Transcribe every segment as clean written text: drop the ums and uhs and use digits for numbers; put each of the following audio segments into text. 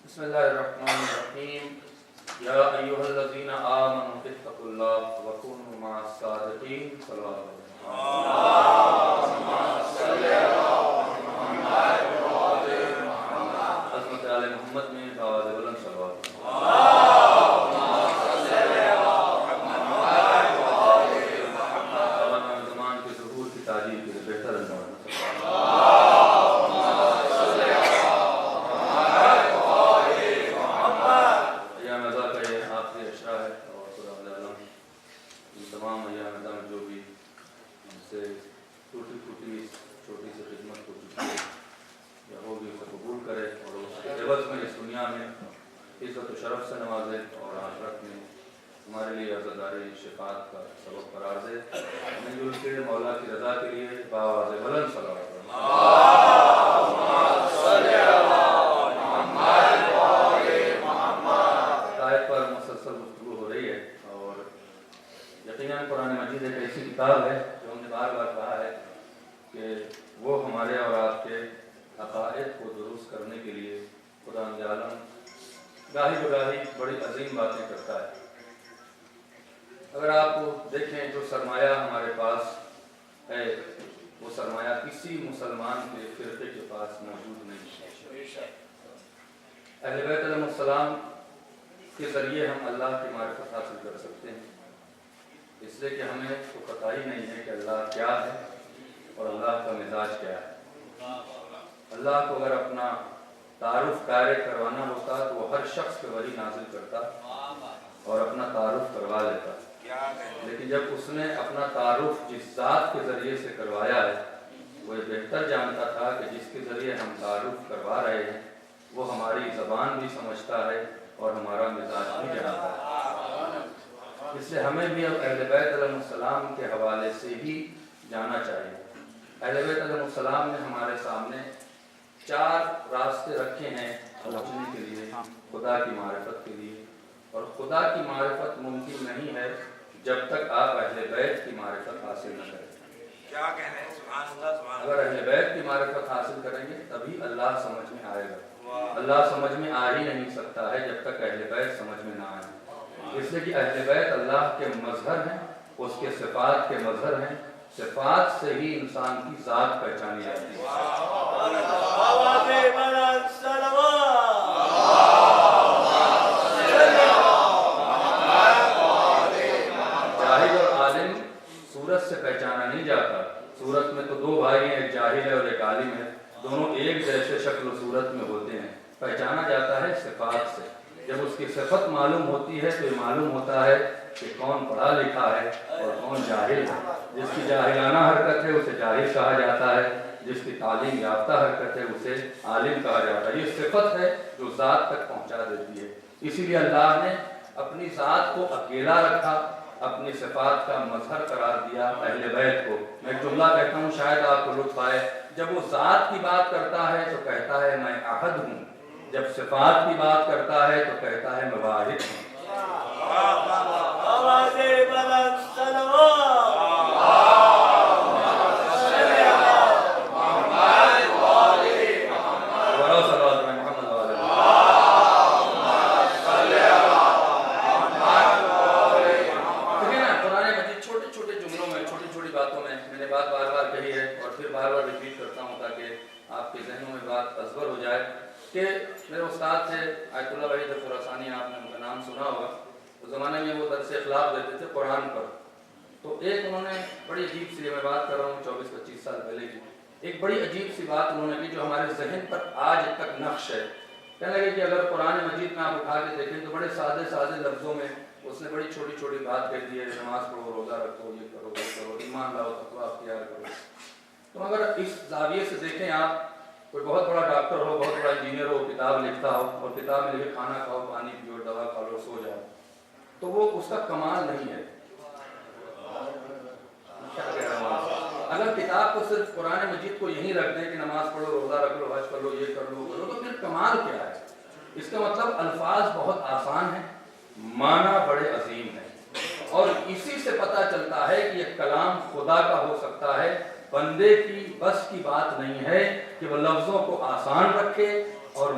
بسم اللہ الرحمن الرحیم یا ایھا الذین آمنوا اتقوا اللہ وکونوا مع الصادقین صلی اللہ علیہ وسلم۔ عظمت آل محمد میں آواز بلند صلوات۔ مولانا زمان کے ظہور کی تعجیل کے لیے بہتر انداز تمام ایام میں جو بھی ہم سے چھوٹی سی خدمت ہو چکی ہے یا ہوگی اسے قبول کرے اور اس کے عوض میں اس دنیا میں عزت و شرف سے نوازے اور آخرت میں ہمارے لیے عزاداری شفاعت کا سبب قرار دے۔ مل جل کے مولا کی رضا کے لیے بآواز بلند صلوات۔ آیت پر مسلسل گفتگو ہو رہی ہے اور یقیناً قرآن مجید ایک ایسی کتاب ہے جو ہم نے بار بار کہا ہے کہ وہ ہمارے اور آپ کے عقائد کو درست کرنے کے لیے خداوند عالم گاہی بگاہی بڑی عظیم باتیں کرتا ہے۔ اگر آپ دیکھیں جو سرمایہ ہمارے پاس ہے وہ سرمایہ کسی مسلمان کے فرقے کے پاس موجود نہیں ہے۔ اہل بیت علیہ السلام کے ذریعے ہم اللہ کی معرفت حاصل کر سکتے ہیں، اس لیے کہ ہمیں تو پتہ ہی نہیں ہے کہ اللہ کیا ہے اور اللہ کا مزاج کیا ہے۔ اللہ کو اگر اپنا تعارف قائر کروانا ہوتا تو وہ ہر شخص پہ وحی نازل کرتا اور اپنا تعارف کروا لیتا، لیکن جب اس نے اپنا تعارف جس ذات کے ذریعے سے کروایا ہے وہ یہ بہتر جانتا تھا کہ جس کے ذریعے ہم تعارف کروا رہے ہیں وہ ہماری زبان بھی سمجھتا ہے اور ہمارا مزاج بھی جانتا ہے۔ اس لیے ہمیں بھی اب اہل بیت علیہ السلام کے حوالے سے ہی جانا چاہیے۔ اہل بیت علیہ السلام نے ہمارے سامنے 4 راستے رکھے ہیں پہنچنے کے لیے، خدا کی معرفت کے لیے، اور خدا کی معرفت ممکن نہیں ہے جب تک آپ اہل بیت کی معرفت حاصل نہ کریں۔ کیا کہنے سبحان اللہ سبحان اگر اہل بیت کی معرفت حاصل کریں گے تبھی اللہ سمجھ میں آئے گا۔ اللہ سمجھ میں آ ہی نہیں سکتا ہے جب تک اہل بیت سمجھ میں نہ آئے، اس لیے کہ اہل بیت اللہ کے مظہر ہیں، اس کے صفات کے مظہر ہیں، صفات سے ہی انسان کی ذات پہچانی جاتی ہے۔ جاہل اور عالم صورت سے پہچانا نہیں جاتا۔ صورت میں تو 2 بھائی ہیں، ایک جاہل ہے اور ایک عالم ہے، دونوں ایک جیسے شکل و صورت میں ہوتے ہیں، پہچانا جاتا ہے صفات سے۔ جب اس کی صفت معلوم ہوتی ہے تو یہ معلوم ہوتا ہے کہ کون پڑھا لکھا ہے اور کون جاہل ہے۔ جس کی جاہلانہ حرکت ہے اسے جاہل کہا جاتا ہے، جس کی تعلیم یافتہ حرکت ہے اسے عالم کہا جاتا ہے۔ یہ صفت ہے جو ذات تک پہنچا دیتی ہے۔ اسی لیے اللہ نے اپنی ذات کو اکیلا رکھا، اپنی صفات کا مظہر قرار دیا اہل بیت کو۔ میں ایک جملہ کہتا ہوں شاید آپ کو لطف آئے، جب وہ ذات کی بات کرتا ہے تو کہتا ہے میں احد ہوں، جب صفات کی بات کرتا ہے تو کہتا ہے میں واحد ہوں۔ کہ میرے استاد تھے آیت اللہ وحید خراسانی، آپ نے ان کا نام سنا ہوگا۔ اس زمانے میں وہ درس اخلاق دیتے تھے قرآن پر، تو ایک انہوں نے بڑی عجیب سی، میں بات کر رہا ہوں 24-25 سال پہلے کی، ایک بڑی عجیب سی بات انہوں نے کی جو ہمارے ذہن پر آج تک نقش ہے۔ کہنے لگے کہ اگر قرآن مجید میں آپ اٹھا کے دیکھیں تو بڑے سادے لفظوں میں اس نے بڑی چھوٹی بات کہہ دی ہے، نماز پڑھو، روزہ رکھو، یہ کرو وہ کرو، ایمان لاؤ، تقویٰ اختیار کرو۔ تو اگر اس زاویے سے دیکھیں، آپ کوئی بہت بڑا ڈاکٹر ہو، بہت بڑا انجینئر ہو، کتاب لکھتا ہو اور کتاب میں لکھے کھانا کھاؤ، پانی پیو، دوا کھا لو، سو جاؤ، تو وہ اس کا کمال نہیں ہے۔ کیا کہہ رہا ہوں؟ اگر کتاب کو صرف قرآن مجید کو یہیں رکھ دیں کہ نماز پڑھو، روزہ رکھ لو، حج کر لو، یہ کر لو تو پھر کمال کیا ہے؟ اس کا مطلب الفاظ بہت آسان ہیں، معنی بڑے عظیم ہیں، اور اسی سے پتہ چلتا ہے کہ یہ کلام خدا کا ہو سکتا ہے، بندے کی بس کی بات نہیں ہے کہ وہ لفظوں کو آسان رکھے اور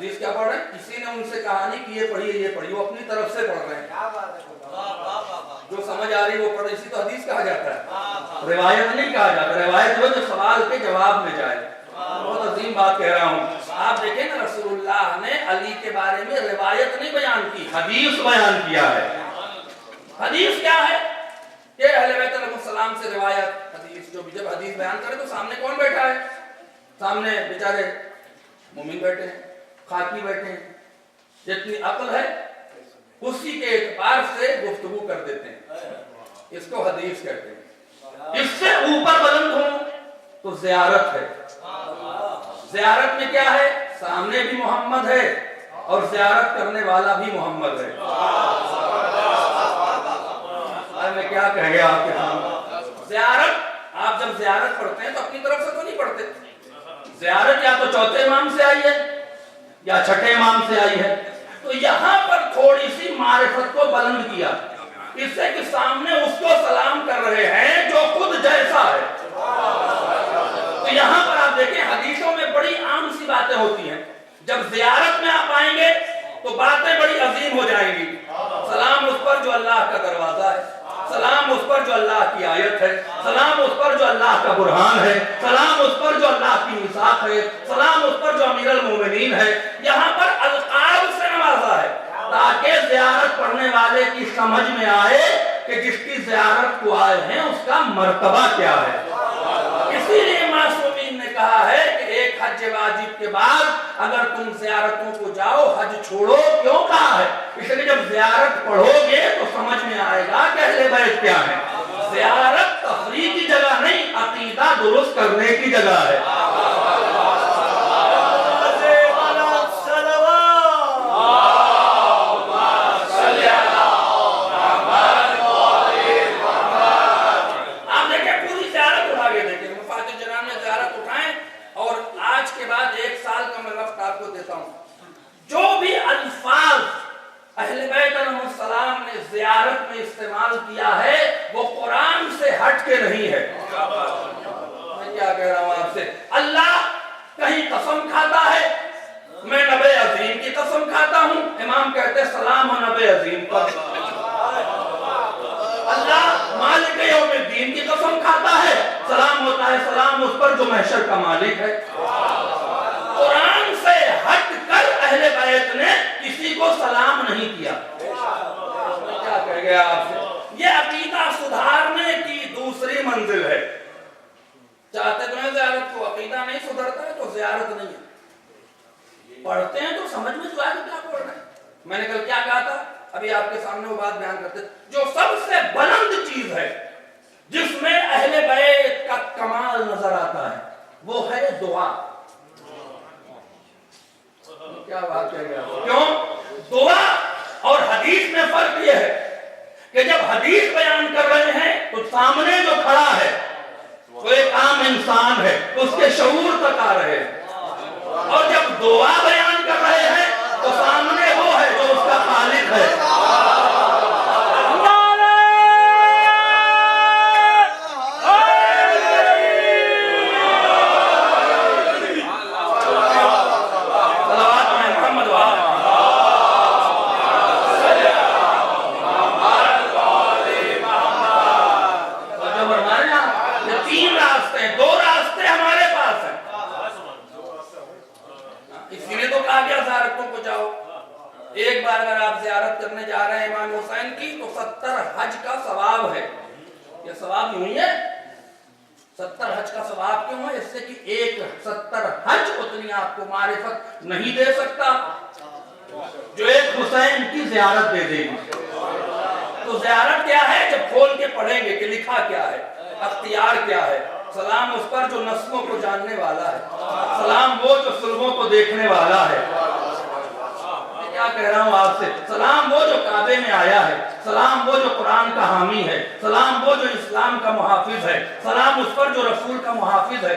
حدیث کیا پڑھ رہے ہیں؟ کسی نے ان سے کہا نہیں کہ یہ پڑھیے یہ پڑھیے، وہ اپنی طرف سے پڑھ رہے ہیں، جو سمجھ آ رہی ہے وہ پڑھے، اسی تو حدیث کہا جاتا ہے، روایت نہیں کہا جاتا، روایت وہ جو سوال کے جواب میں جائے۔ بہت عظیم بات کہہ رہا ہوں، آپ دیکھیں نا رسول اللہ نے علی کے بارے میں روایت نہیں بیان کی، حدیث بیان کیا ہے۔ حدیث کیا ہے کہ اہل بیت علیہ السلام سے روایت، حدیث جو بھی جب حدیث بیان کرے تو سامنے کون بیٹھا ہے؟ سامنے بیچارے مومن بیٹھے ہیں، خاکی بیٹھے ہیں، جتنی عقل ہے اسی کے اعتبار سے گفتگو کر دیتے ہیں، اس کو حدیث کہتے ہیں۔ اس سے اوپر بلند ہوں تو زیارت ہے۔ زیارت میں کیا ہے؟ سامنے بھی محمد ہے اور زیارت کرنے والا بھی محمد ہے۔ میں کیا کہہ گیا آپ کے سامنے؟ زیارت، آپ جب زیارت پڑھتے ہیں تو اپنی طرف سے تو نہیں پڑھتے، زیارت یا تو چوتھے امام سے آئی ہے یا چھٹے امام سے آئی ہے، تو یہاں پر تھوڑی سی معرفت کو بلند کیا، اس سے کہ سامنے اس کو سلام کر رہے ہیں جو خود جیسا ہے۔ تو یہاں پر آپ دیکھیں حدیثوں میں بڑی عام سی باتیں ہوتی ہیں، جب زیارت میں آپ آئیں گے تو باتیں بڑی عظیم ہو جائیں گی۔ سلام اس پر جو اللہ کا دروازہ ہے، سلام اس پر جو اللہ کی آیت ہے، سلام اس پر جو اللہ کا برہان ہے، سلام اس پر جو اللہ کی میثاق ہے، سلام اس پر جو امیر المومنین ہے۔ یہاں پر القاب سے نوازا ہے تاکہ زیارت پڑھنے والے کی سمجھ میں آئے کہ جس کی زیارت کو آئے ہیں اس کا مرتبہ کیا ہے۔ اسی لیے معصومین نے کہا ہے کہ ایک حج واجب کے بعد اگر تم زیارتوں کو جاؤ حج چھوڑو، کیوں کہا ہے؟ اس لیے جب زیارت پڑھو گے تو سمجھ میں آئے گا کہ اہل بیت کیا ہے۔ زیارت تفریح کی جگہ نہیں، عقیدہ درست کرنے کی جگہ ہے۔ جو بھی الفاظ اہل بیت علیہ السلام نے زیارت میں استعمال کیا ہے وہ قرآن سے ہٹ کے نہیں ہے۔ میں کیا کہہ رہا ہوں آپ سے؟ اللہ کہیں قسم کھاتا ہے، میں نبی عظیم کی قسم کھاتا ہوں، امام کہتے ہیں سلام و نبی عظیم پر۔ اللہ مالک یوم الدین کی قسم کھاتا ہے، سلام ہوتا ہے سلام اس پر جو محشر کا مالک ہے۔ قرآن سے ہٹ کر اہل بیت نے کسی کو سلام نہیں کیا۔ کیا کہہ گیا آپ سے؟ یہ عقیدہ سدھارنے کی دوسری منزل ہے۔ چاہتے تو ہیں زیارت کو، عقیدہ نہیں سدھرتا ہے تو زیارت نہیں ہے۔ پڑھتے ہیں تو سمجھ میں جو آئے تو کیا پڑھ رہے ہیں۔ میں نے کل کیا کہا تھا، ابھی آپ کے سامنے وہ بات بیان کرتے، جو سب سے بلند چیز ہے جس میں اہل بیت کا کمال نظر آتا ہے وہ ہے دعا۔ کیا بات کہہ گیا؟ کیوں؟ دعا اور حدیث میں فرق یہ ہے کہ جب حدیث بیان کر رہے ہیں تو سامنے جو کھڑا ہے وہ ایک عام انسان ہے، اس کے شعور تک آ رہے ہیں، اور جب دعا بیان کر رہے ہیں تو سامنے وہ ہے جو اس کا خالق ہے۔ ایک بار اگر آپ زیارت کرنے جا رہے ہیں امام حسین کی تو 70 حج کا ثواب ہے۔ یہ ثواب یوں ہی ہے، 70 حج کا ثواب کیوں ہے؟ اس سے کہ ایک 70 حج اتنی آپ کو معرفت نہیں دے سکتا جو ایک حسین کی زیارت دے دے گی۔ تو زیارت کیا ہے؟ جب کھول کے پڑھیں گے کہ لکھا کیا ہے، اختیار کیا ہے۔ سلام اس پر جو نسلوں کو جاننے والا ہے، سلام وہ جو صلبوں کو دیکھنے والا ہے۔ کیا کہہ رہا ہوں آپ سے؟ سلام وہ جو کعبے میں آیا ہے، سلام وہ جو قرآن کا حامی ہے، سلام وہ جو اسلام کا محافظ ہے، سلام اس پر جو رسول کا محافظ ہے۔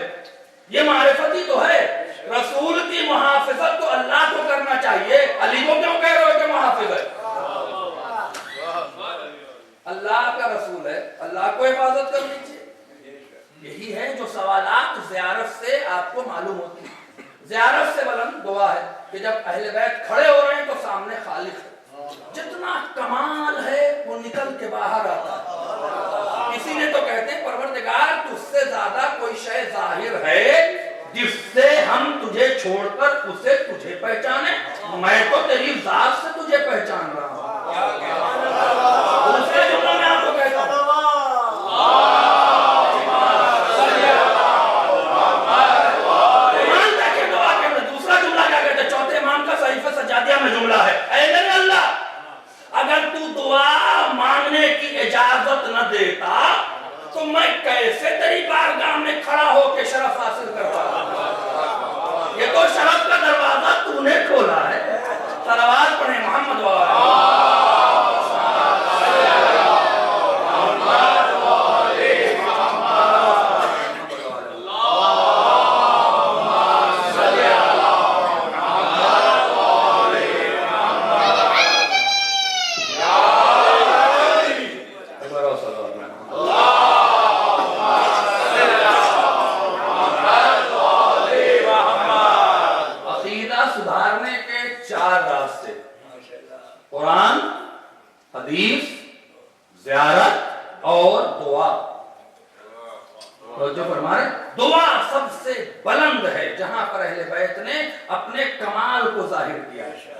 یہ معرفت ہی تو ہے۔ رسول کی محافظت تو اللہ کو کرنا چاہیے، علی کو کیوں کہہ رہے ہو کہ محافظ ہے؟ اللہ کا رسول ہے، اللہ کو حفاظت کر لیجیے۔ یہی ہے جو سوالات زیارت سے آپ کو معلوم ہوتی ہیں۔ زیارت سے بلند دعا ہے۔ کہ جب اہل بیت کھڑے ہو رہے ہیں تو سامنے خالق ہے، جتنا کمال ہے وہ نکل کے باہر آتا ہے. اسی لیے تو کہتے ہیں پروردگار تجھ سے زیادہ کوئی شے ظاہر ہے جس سے ہم تجھے چھوڑ کر اسے تجھے پہچانے. میں تو تیری ذات سے تجھے پہچان رہا ہوں. دوسرے جملوں میں آپ کو کہتا ہوں میں جملہ ہے، اے میرے اللہ اگر تو دعا مانگنے کی اجازت نہ دیتا تو میں کیسے تیری بارگاہ میں کھڑا ہو کے شرف حاصل کرتا؟ یہ تو شرف کا دروازہ تو نے کھولا ہے. صلوات پڑھیں محمد قرآن، حدیث، زیارت اور دعا. جو فرمائے دعا سب سے بلند ہے جہاں پر اہل بیت نے اپنے کمال کو ظاہر کیا ہے،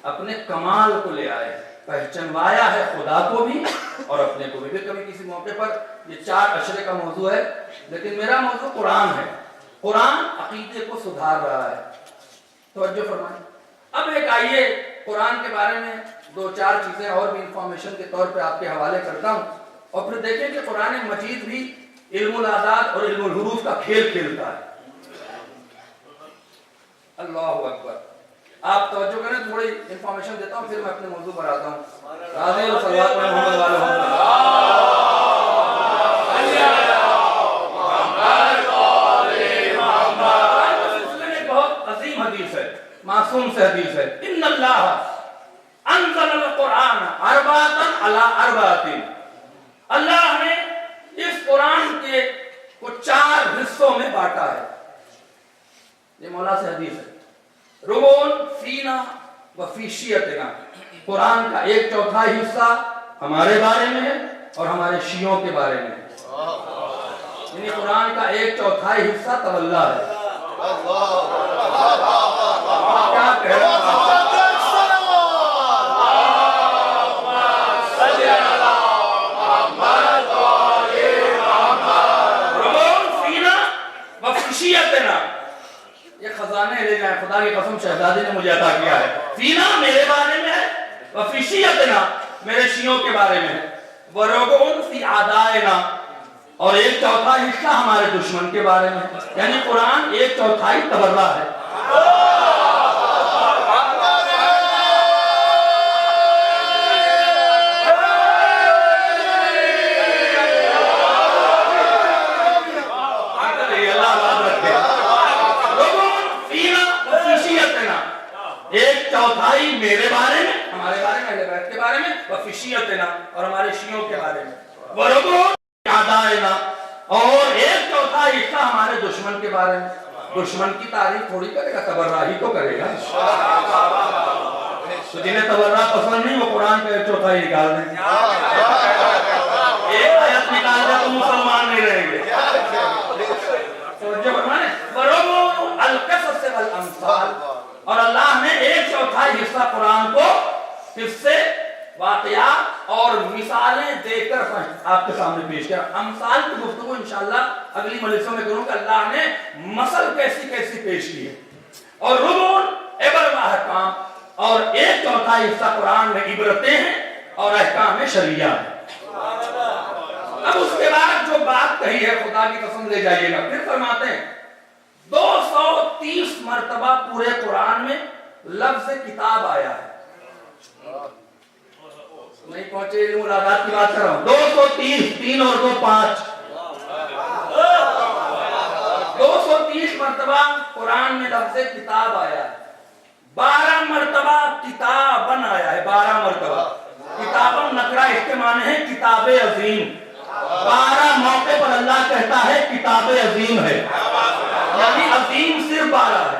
اپنے کمال کو لے آئے، پہچنوایا ہے خدا کو بھی اور اپنے کو بھی. کبھی کسی موقع پر یہ 4 اشرے کا موضوع ہے لیکن میرا موضوع قرآن ہے. قرآن عقیدے کو سدھار رہا ہے. توجہ فرمائیں. اب ایک آئیے قرآن کے بارے میں 2-4 چیزیں اور بھی انفارمیشن کے طور پہ آپ کے حوالے کرتا ہوں اور پھر دیکھیں کہ قرآن مجید بھی علم الاعداد اور علم الحروف کا کھیل کھیلتا ہے. اللہ اکبر. آپ توجہ کریں، تھوڑی انفارمیشن دیتا ہوں پھر میں اپنے موضوع پر آتا ہوں. راضی و صلوات میں محمد بہت عظیم حدیث ہے، معصوم سے حدیث ہے. ان اللہ انزل القرآن اربعۃ علی اربعۃ. اللہ نے اس قرآن کے کو 4 حصوں میں بانٹا ہے. یہ مولا سے حدیث ہے. ربون فینا و فی شیعتنا. قرآن کا 1/4 حصہ ہمارے بارے میں ہے اور ہمارے شیعوں کے بارے میں ہے. یعنی قرآن کا 1/4 حصہ تولا ہے. کیا کہہ رہا ہوں؟ یہ خزانے لے جائیں، خدا کی قسم شہزادی نے مجھے عطا کیا ہے. فینا میرے بارے میں ہے، وفی شیعتنا میرے شیعوں کے بارے میں ہے، وربون فی اعدائنا اور 1/4 حصہ ہمارے دشمن کے بارے میں. یعنی قرآن 1/4 تبرہ ہے. میرے بارے میں، ہمارے بارے میں، اہل بیت کے بارے میں، وفی شیعتنا اور ہمارے شیعوں کے بارے میں، وربون فی اعدائنا اور 1/4 حصہ ہمارے دشمن کے بارے میں. دشمن کی تعریف تھوڑی کرے گا، تبرہ ہی تو کرے گا. تو جنہیں تبرہ پسند نہیں وہ قرآن کا 1/4 نکال دیں. ایک آیت نکال دیں تو مسلمان نہیں رہیں گے. توجہ فرمائیں. وربون القصص والامثال. اور اللہ نے 1/4 حصہ قرآن کو قصے، واقعات اور مثالیں دے کر آپ کے سامنے پیش کیا. امثال کی گفتگو انشاءاللہ اگلی مجلسوں میں کروں کہ اللہ نے مثل کیسی کیسی پیش کی ہے. اور ربون عبر و احکام اور 1/4 حصہ قرآن میں عبرتیں ہیں اور احکام شریعہ ہے. اب اس کے بعد جو بات کہی ہے خدا کی قسم لے جائیے گا. پھر فرماتے ہیں 230 مرتبہ پورے قرآن میں لفظ کتاب آیا ہے. نہیں پہنچے علم الاعداد کی بات کر رہا ہوں. 230 3 اور 2 5 230 مرتبہ قرآن میں لفظ کتاب آیا ہے. 12 مرتبہ کتابن آیا ہے. 12 مرتبہ کتابن نکرہ اس کے معنی ہے کتاب عظیم. 12 موقع پر اللہ کہتا ہے کتاب عظیم ہے، یعنی عظیم صرف 12 ہے.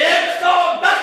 110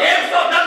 110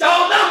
14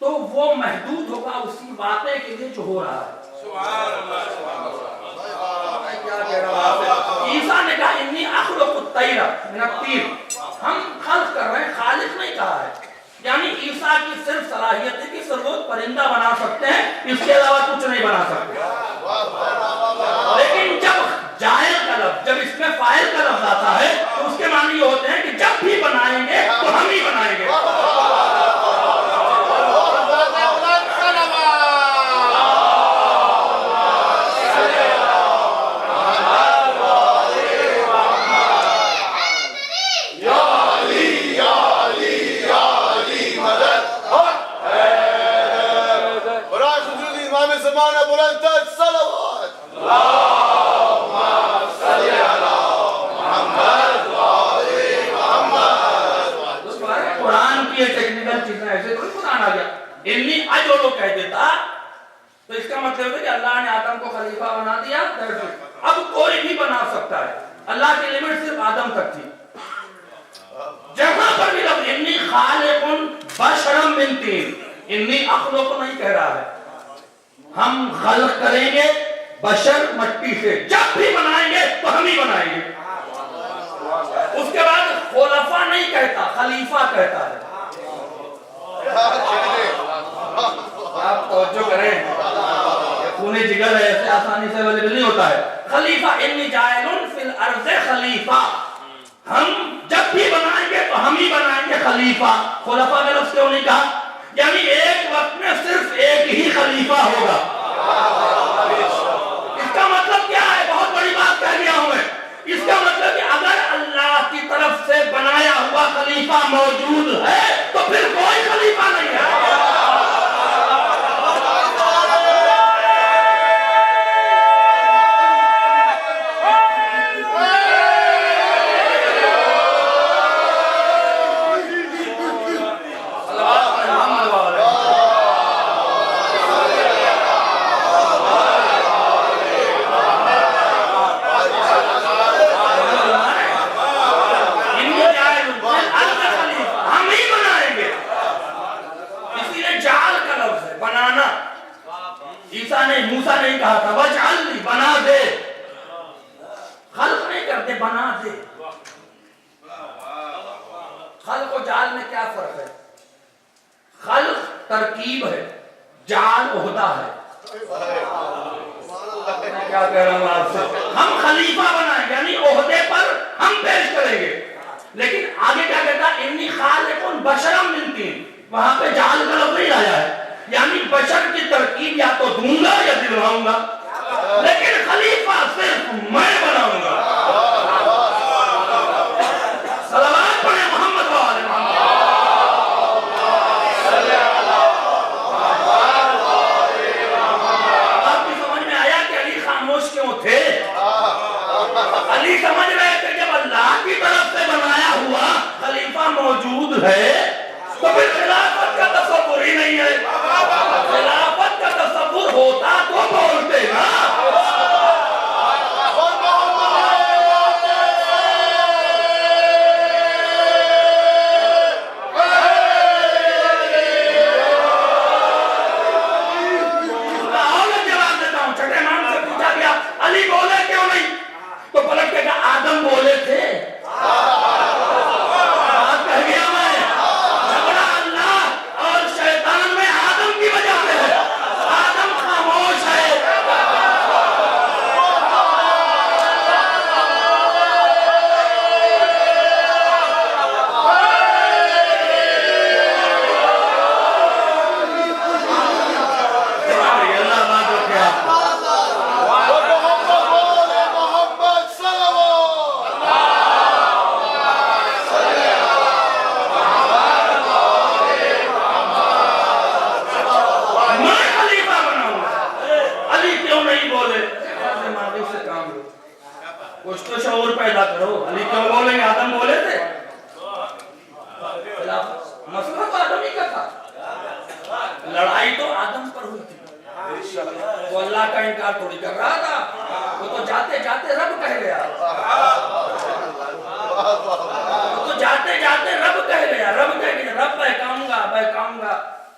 تو وہ محدود ہوگا اسی واقعے کے لیے جو ہو رہا ہے. کیا کہہ رہا ہوں؟ عیسیٰ نے کہا انی اخلق الطیر من الطیر، ہم خلق کر رہے ہیں، خالق نہیں کہا ہے. یعنی عیسیٰ کی صرف صلاحیت ہے کہ صرف وہ پرندہ بنا سکتے ہیں، اس کے علاوہ کچھ نہیں بنا سکتے. لیکن جب جاعل کا لفظ، جب اس میں فاعل کا لفظ آتا ہے تو اس کے معنی یہ ہوتے ہیں کہ جب بھی بنائیں گے تو ہم ہی بنائیں گے. کہہ دیتا تو اس کا مطلب ہے کہ اللہ نے آدم کو خلیفہ بنا دیا. اب کوئی بھی بنا سکتا ہے، اللہ کی لمٹ صرف آدم تک تھی. جہاں پر بھی لفظ انی خالق بشرا من طین، انی اخلق نہیں کہہ رہا ہے، ہم خلق کریں گے بشر مٹی سے، جب بھی بنائیں گے تو ہم ہی بنائیں گے. اس کے بعد خلفاء نہیں کہتا، خلیفہ کہتا ہے. آپ توجہ کریں، خون جگر ہے، ایسے آسانی سے اویلیبل نہیں ہوتا ہے. خلیفہ انی جاعل فی الارض خلیفہ، ہم جب بھی بنائیں گے تو ہم ہی بنائیں گے خلیفہ. خلفاء کا لفظ کیوں نہیں کہا؟ یعنی ایک وقت میں صرف ایک ہی خلیفہ ہوگا. اس کا مطلب کیا ہے؟ بہت بڑی بات کہہ دیا ہوں میں. اس کا مطلب کہ اگر اللہ کی طرف سے بنایا ہوا خلیفہ موجود ہے تو پھر کوئی خلیفہ نہیں ہے. موسیٰ نہیں کہا تھا وَجْعَلْ لِي، بنا دے. خلق نہیں کرتے، بنا دے. خلق و جعل میں کیا فرق ہے؟ خلق ترکیب ہے، جعل عہدہ ہے. میں کیا کہہ رہا ہوں آپ سے؟ ہم خلیفہ بنائیں گے، یعنی عہدے پر ہم پیش کریں گے. لیکن آگے کیا کہتا ہے؟ انی خالق بشرا من طین، وہاں پہ جعل کا لفظ نہیں آیا ہے. یعنی بشر کی ترکیب یا تو دوں گا یا دلواؤں گا، لیکن خلیفہ صرف میں بناؤں گا. صلوات پڑھیں محمد و آل محمد. آپ کی سمجھ میں آیا کہ علی خاموش کیوں تھے؟ علی سمجھ رہے تھے جب اللہ کی طرف سے بنایا ہوا خلیفہ موجود ہے تو پھر خلافت کا تصور ہی نہیں ہے. خلافت کا تصور ہوتا تو بولتے نا. جواب دیتا ہوں. چھٹے امام سے پوچھا گیا علی بولے کیوں نہیں؟ تو پلٹ کے کہا آدم بولے تھے. کچھ تو شعور پیدا کرو. علی کیوں بولیں گے؟ آدم بولے تھے. مسئلہ تو آدم ہی کا تھا، لڑائی تو آدم پر ہوئی تھی. وہ اللہ کا انکار تھوڑی کر رہا تھا، وہ تو جاتے جاتے رب کہہ گیا. وہ تو جاتے جاتے رب کہہ گیا. رب کہہ گیا رب بہکاؤں گا بہکاؤں گا.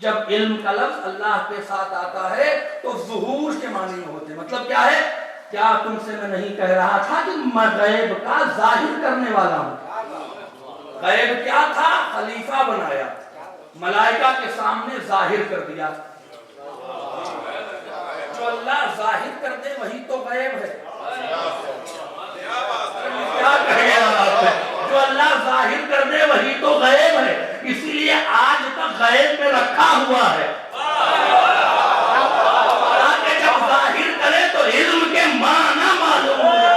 جب علم کا لفظ اللہ کے ساتھ آتا ہے تو ظہور کے معنی میں ہوتے ہیں. مطلب کیا ہے؟ کیا تم سے میں نہیں کہہ رہا تھا کہ میں غیب کا ظاہر کرنے والا ہوں. غیب کیا تھا؟ خلیفہ بنایا, ملائکہ کے سامنے ظاہر کر دیا. جو اللہ ظاہر کر دے وہی تو غیب ہے. کیا کہیں آپ؟ جو اللہ ظاہر کر دے وہی تو غیب ہے. اسی لیے آج تک غیب میں رکھا ہوا ہے تاکہ جب ظاہر کرے تو علم کے معنی معلوم ہو جائے.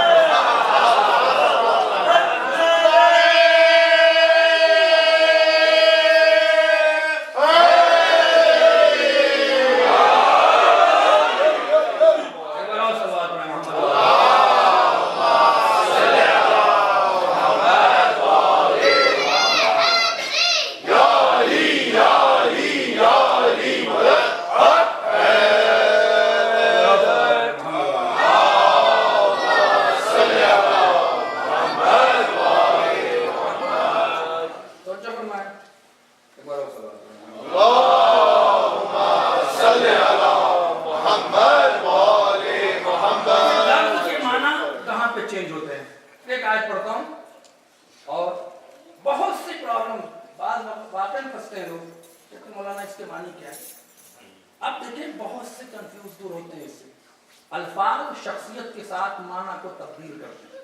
الفاظ شخصیت کے ساتھ معنی کو تبدیل کرتے ہیں.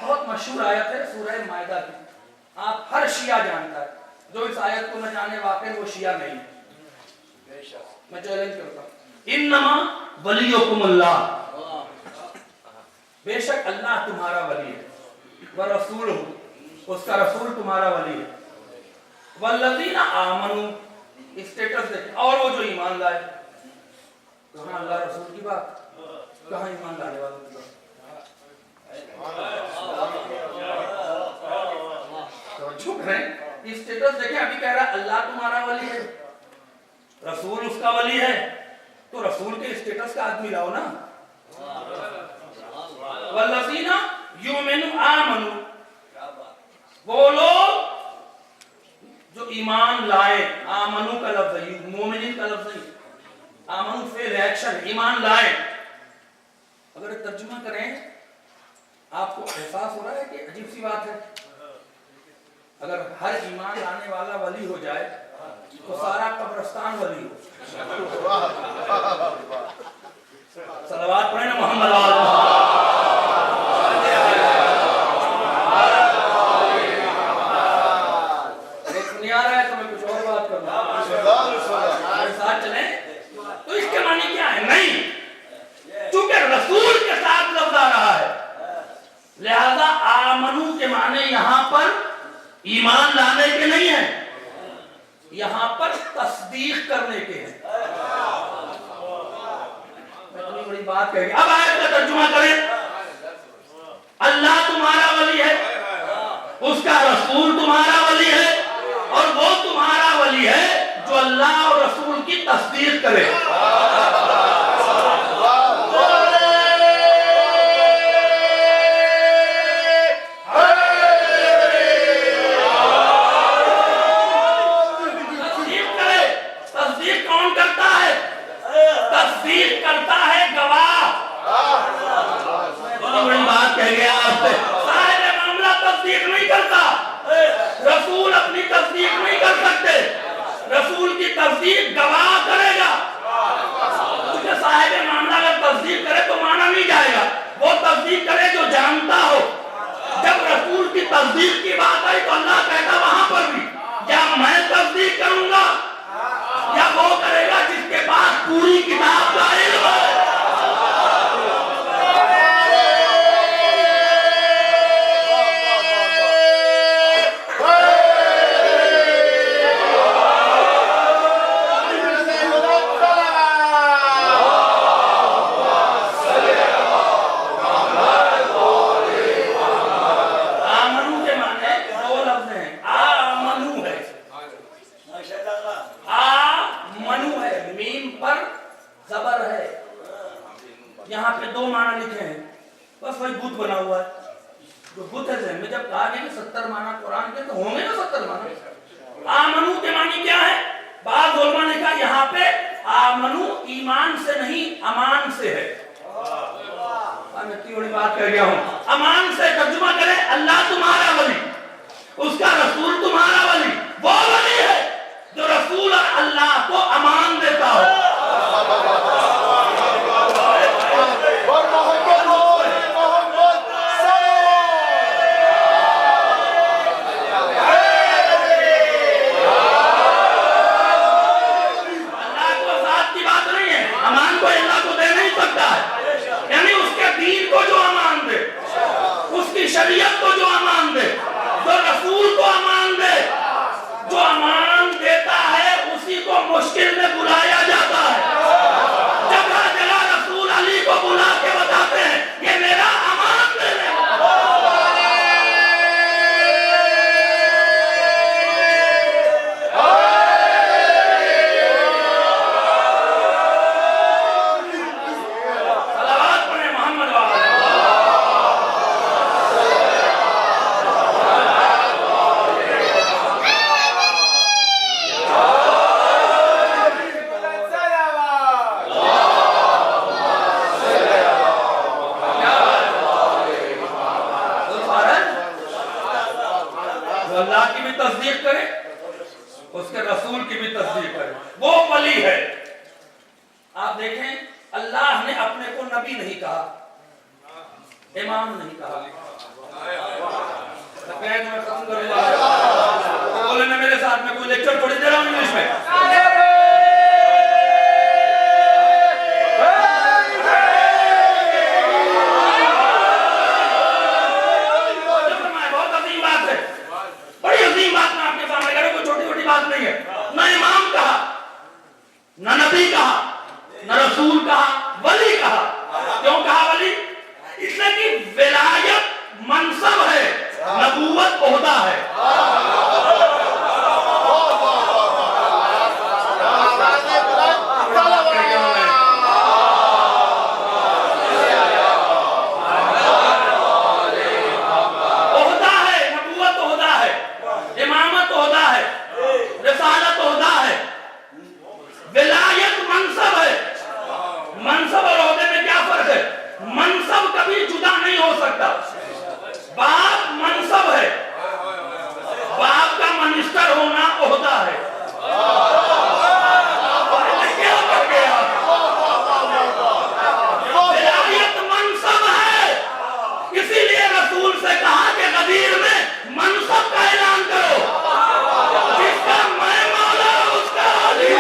بہت مشہور آیت ہے سورہ مائدہ کی, آپ ہر شیعہ جانتا ہے. جو اس آیت کو نہ جانے واقع وہ شیعہ نہیں ہے. میں چیلنج کرتا ہوں, انما ولیکم اللہ, بے شک اللہ تمہارا ولی ہے, ورسولہ, اس کا رسول تمہارا ولی ہے, والذین آمنوا, اسٹیٹس دیکھیں, اور وہ جو ایمان لائے. کہاں اللہ رسول کی بات, کہاں ایمان لانے والوں کی بات. توجہ کریں, اسٹیٹس دیکھیں, ابھی کہہ رہا اللہ تمہارا ولی ہے, رسول اس کا ولی ہے, تو رسول کے اسٹیٹس کا آدمی لاؤ نا. والذین یؤمنون آمنوا, وہ لوگ جو ایمان لائے. آمنو کا لفظ ہے, مومنین کا لفظ ہے. آمنو فعل ایکشن, ایمان لائے. اگر ترجمہ کریں, آپ کو احساس ہو رہا ہے کہ عجیب سی بات ہے. اگر ہر ایمان لانے والا ولی ہو جائے تو سارا قبرستان ولی ہو. صلوات پڑھیں نا محمد علیہ. سنی آ رہا ہے تو میں کچھ اور بات کروں, ہمارے ساتھ چلیں. تو اس کے معنی کیا ہے؟ نہیں, چونکہ رسول کے ساتھ لفظ آ رہا ہے, لہذا آمنو کے معنی یہاں پر ایمان لانے کے نہیں ہیں, یہاں پر تصدیق کرنے کے ہیں. میں اتنی بڑی بات کہہ گیا. اب آیت کا ترجمہ کریں. اللہ تمہارا ولی ہے, اس کا رسول تمہارا ولی ہے, اور وہ تمہارا ولی ہے جو اللہ اور رسول کی تصدیق کرے. تصدیق گواہ کرے گا. کیونکہ صاحب معاملہ اگر تصدیق کرے تو مانا نہیں جائے گا, وہ تصدیق کرے جو جانتا ہو. جب رسول کی تصدیق کی بات آئی تو اللہ کہتا وہاں پر بھی یا میں تصدیق کروں گا یا وہ کرے گا جس کے پاس پوری کتاب کا علم ہے. یہاں پہ دو معنی لکھے ہیں, بس وہی بت بنا ہوا ہے. جو بت ہے ذہن میں, جب کہا گیا کہ 70 معنی قرآن کے تو ہوں گے نا 70 معنی. آمنو کے معنی کیا ہے؟ بعض علماء نے کہا یہاں پہ آمنو ایمان سے نہیں امان سے ہے. میں تھوڑی بات کر گیا ہوں. امان سے ترجمہ کرے اللہ تمہارا ولی, اس کا رسول تمہارا ولی, وہ ولی ہے جو رسول اور اللہ کو امان دیتا ہو. شریعت کو جو امان دے, جو رسول کو امان دے, جو امان دیتا ہے اسی کو مشکل میں بلایا جاتا ہے. جگہ جگہ رسول علی کو بلا کے بتاتے ہیں یہ میرا امان دے رہے ہیں. صلوات پڑھیں محمد والا. اللہ کی بھی تصدیق کرے, اس کے رسول کی بھی تصدیق کرے, وہ ولی ہے. آپ دیکھیں اللہ نے اپنے کو نبی نہیں کہا, امام نہیں کہا. میں ختم کروں گا, بولے نا میرے ساتھ, میں کوئی لیکچر تھوڑی دے رہا ہوں انگلش میں. نہ امام کہا, نہ نبی کہا, نہ رسول کہا, ولی کہا. کیوں کہا ولی؟ اس لیے کہ ولایت منصب ہے, نبوت عہدہ ہے. عہدہ ہے, نبوت عہدہ ہے, امامت عہدہ ہے, رسالت عہدہ ہے, ولایت منصب ہے. منصب اور عہدے میں کیا فرق ہے؟ منصب کبھی جدا نہیں ہو سکتا. باپ منصب ہے, باپ کا منسٹر ہونا عہدہ ہے. کیا کر گیا؟ ولایت منصب ہے. اسی لیے رسول سے کہا کہ غدیر میں منصب کا اعلان کرو, جس کا میں مولا اس کا علی.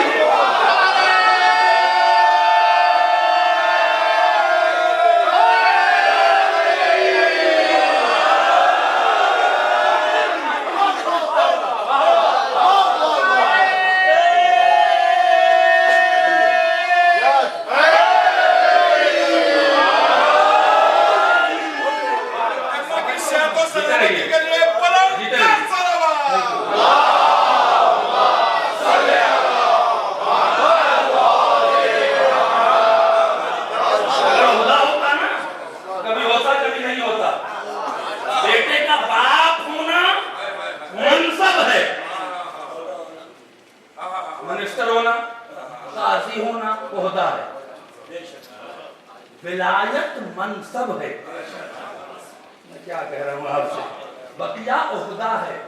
منسٹر ہونا, قاضی ہونا عہدہ ہے. ولایت منصب ہے. میں کیا کہہ رہا ہوں آپ سے, بقیہ عہدہ ہے.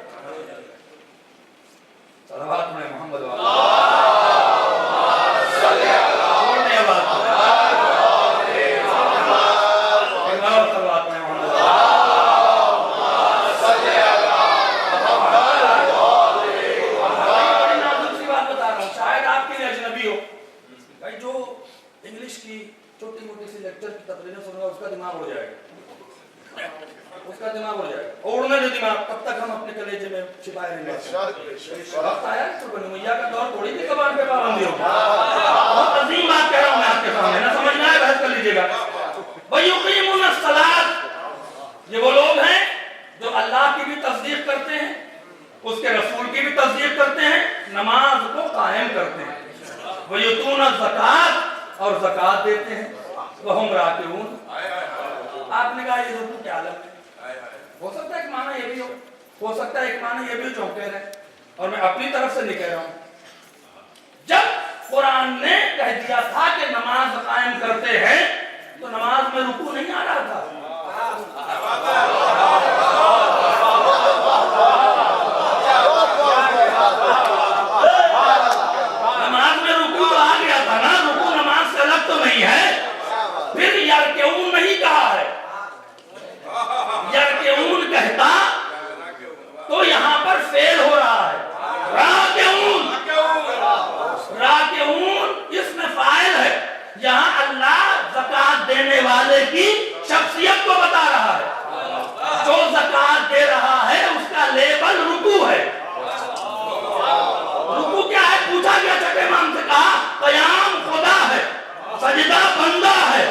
صلوات میں محمد والا. چھوڑنے بات صلوات میں محمد والا. جو انگلش کی چھوٹی موٹی سی لیکچر کی تقریریں سن رہا اس کا دماغ اڑ جائے گا, اس کا دماغ اڑ جائے گا. اڑنا جو دماغ تب تک ہم اپنے کلیجے میں چھپائے رہیں گے. وقت آیا تو بنی میاں کا دور تھوڑی بھی زبان پہ پابندی ہوگا. بہت عظیم بات کہہ رہا ہوں میں آپ کے سامنے, نہ سمجھنا ہے بحث کر لیجیے گا. وَيُقِيمُونَ الصَّلَاةَ, یہ وہ لوگ ہیں جو اللہ کی بھی تصدیق کرتے ہیں, اس کے رسول کی بھی تصدیق کرتے ہیں, نماز کو قائم کرتے ہیں. وَيُؤْتُونَ الزَّكَاةَ, اور زکات دیتے ہیں. وَهُمْ رَاكِعُونَ. آپ نے کہا یہ رکوع کیا عالم ہے؟ ہو سکتا ہے ایک معنی یہ بھی ہو سکتا ہے ایک معنی یہ بھی جو کہہ رہے ہیں, اور میں اپنی طرف سے نہیں کہہ رہا ہوں. قرآن نے کہہ دیا تھا کہ نماز قائم کرتے ہیں تو نماز میں رکوع نہیں آ رہا تھا. نماز میں رکوع تو آ گیا تھا نا, رکوع نماز سے الگ تو نہیں ہے. پھر یرکعون نہیں کہا ہے, یرکعون کہتا تو یہاں پر فعل ہو رہا ہے. راکعون, راکعون اس میں فاعل ہے. یہاں اللہ زکات دینے والے کی شخصیت کو بتا رہا ہے. جو زکات دے رہا ہے اس کا لیبل رکوع ہے. رکوع کیا ہے پوچھا گیا چھٹے امام سے, کہا قیام خدا ہے, سجدہ بندہ ہے.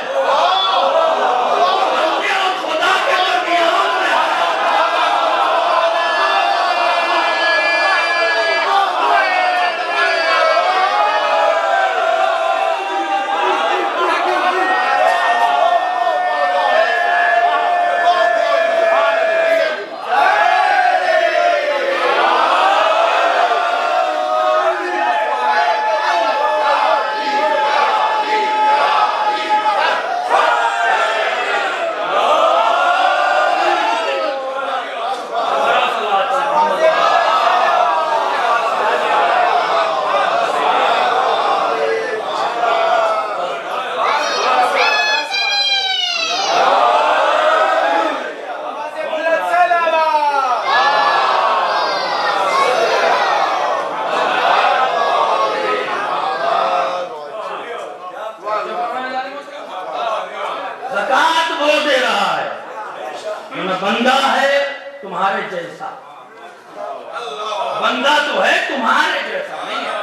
بندے اور خدا کے درمیان میں زکات وہ دے رہا ہے, بندہ ہے تمہارے جیسا. بندہ تو ہے تمہارے جیسا نہیں ہے,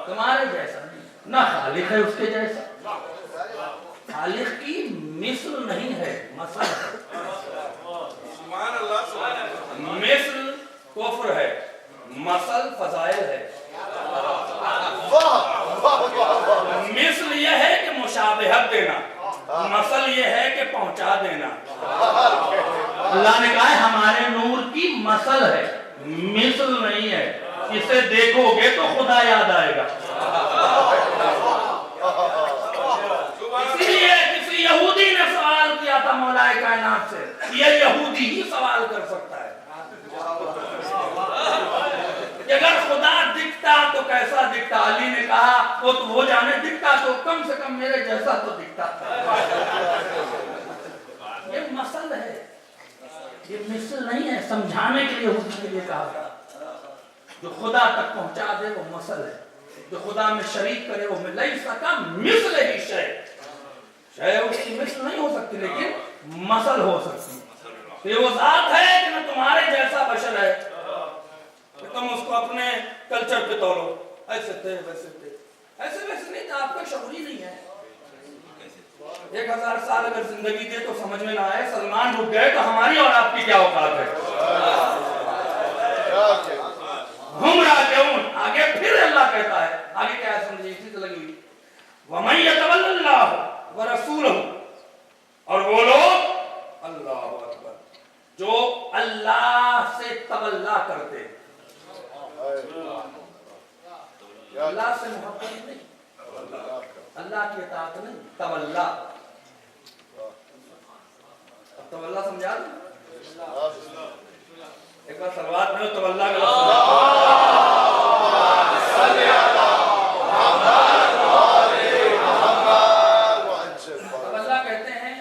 تمہارے جیسا نہیں, نہ خالق ہے اس کے جیسا. خالق کی مثل نہیں ہے, مثل ہے. مثل کفر ہے, مثل فضائل ہے. مثل یہ ہے کہ مشابہت دینا, مثل یہ ہے کہ پہنچا دینا. اللہ نے کہا ہے ہمارے نور کی مثل ہے, مثل نہیں ہے. اسے دیکھو گے تو خدا یاد آئے گا. اسی لیے کسی یہودی نے سوال کیا تھا مولا کائنات سے, یہ یہودی ہی سوال کر سکتا ہے کہ اگر خدا دکھتا تو کیسا دکھتا. علی نے کہا وہ جانے, دکھتا تو کم سے کم میرے جیسا تو دکھتا. یہ مثل ہے, یہ مثل نہیں ہے. سمجھانے کے لیے حضور کے لیے کہا تھا. جو خدا تک پہنچا دے وہ مثل ہے, جو خدا میں شریک کرے وہ لیس کمثلہ شیء. شے اس کی مثل نہیں ہو سکتی لیکن مثل ہو سکتی. یہ وہ ذات ہے کہ نہ تمہارے جیسا بشر ہے کہ تم اس کو اپنے کلچر پہ تولو. ایسے تھے ویسے تھے, ایسے ویسے نہیں تھا. آپ کا شعور ہی نہیں ہے. 1000 سال اگر زندگی دے تو سمجھ میں نہ آئے. سلمان رک گئے تو ہماری اور آپ کی کیا اوقات ہے. ہم راجعون, آگے پھر اللہ کہتا ہے, آگے کیا ہے سمجھے, اسی سے لگی ہوئی. وَمَن يَتَوَلَّ اللَّهَ وَرَسُولَهُ, اور وہ لوگ, اللہ اکبر, جو اللہ سے تولا کرتے. اللہ سے محبت نہیں, اللہ کی اطاعت نہیں, تولا. اب تولا سمجھا دیں, ایک بار صلوات میں تولا کا لفظ. تولا کہتے ہیں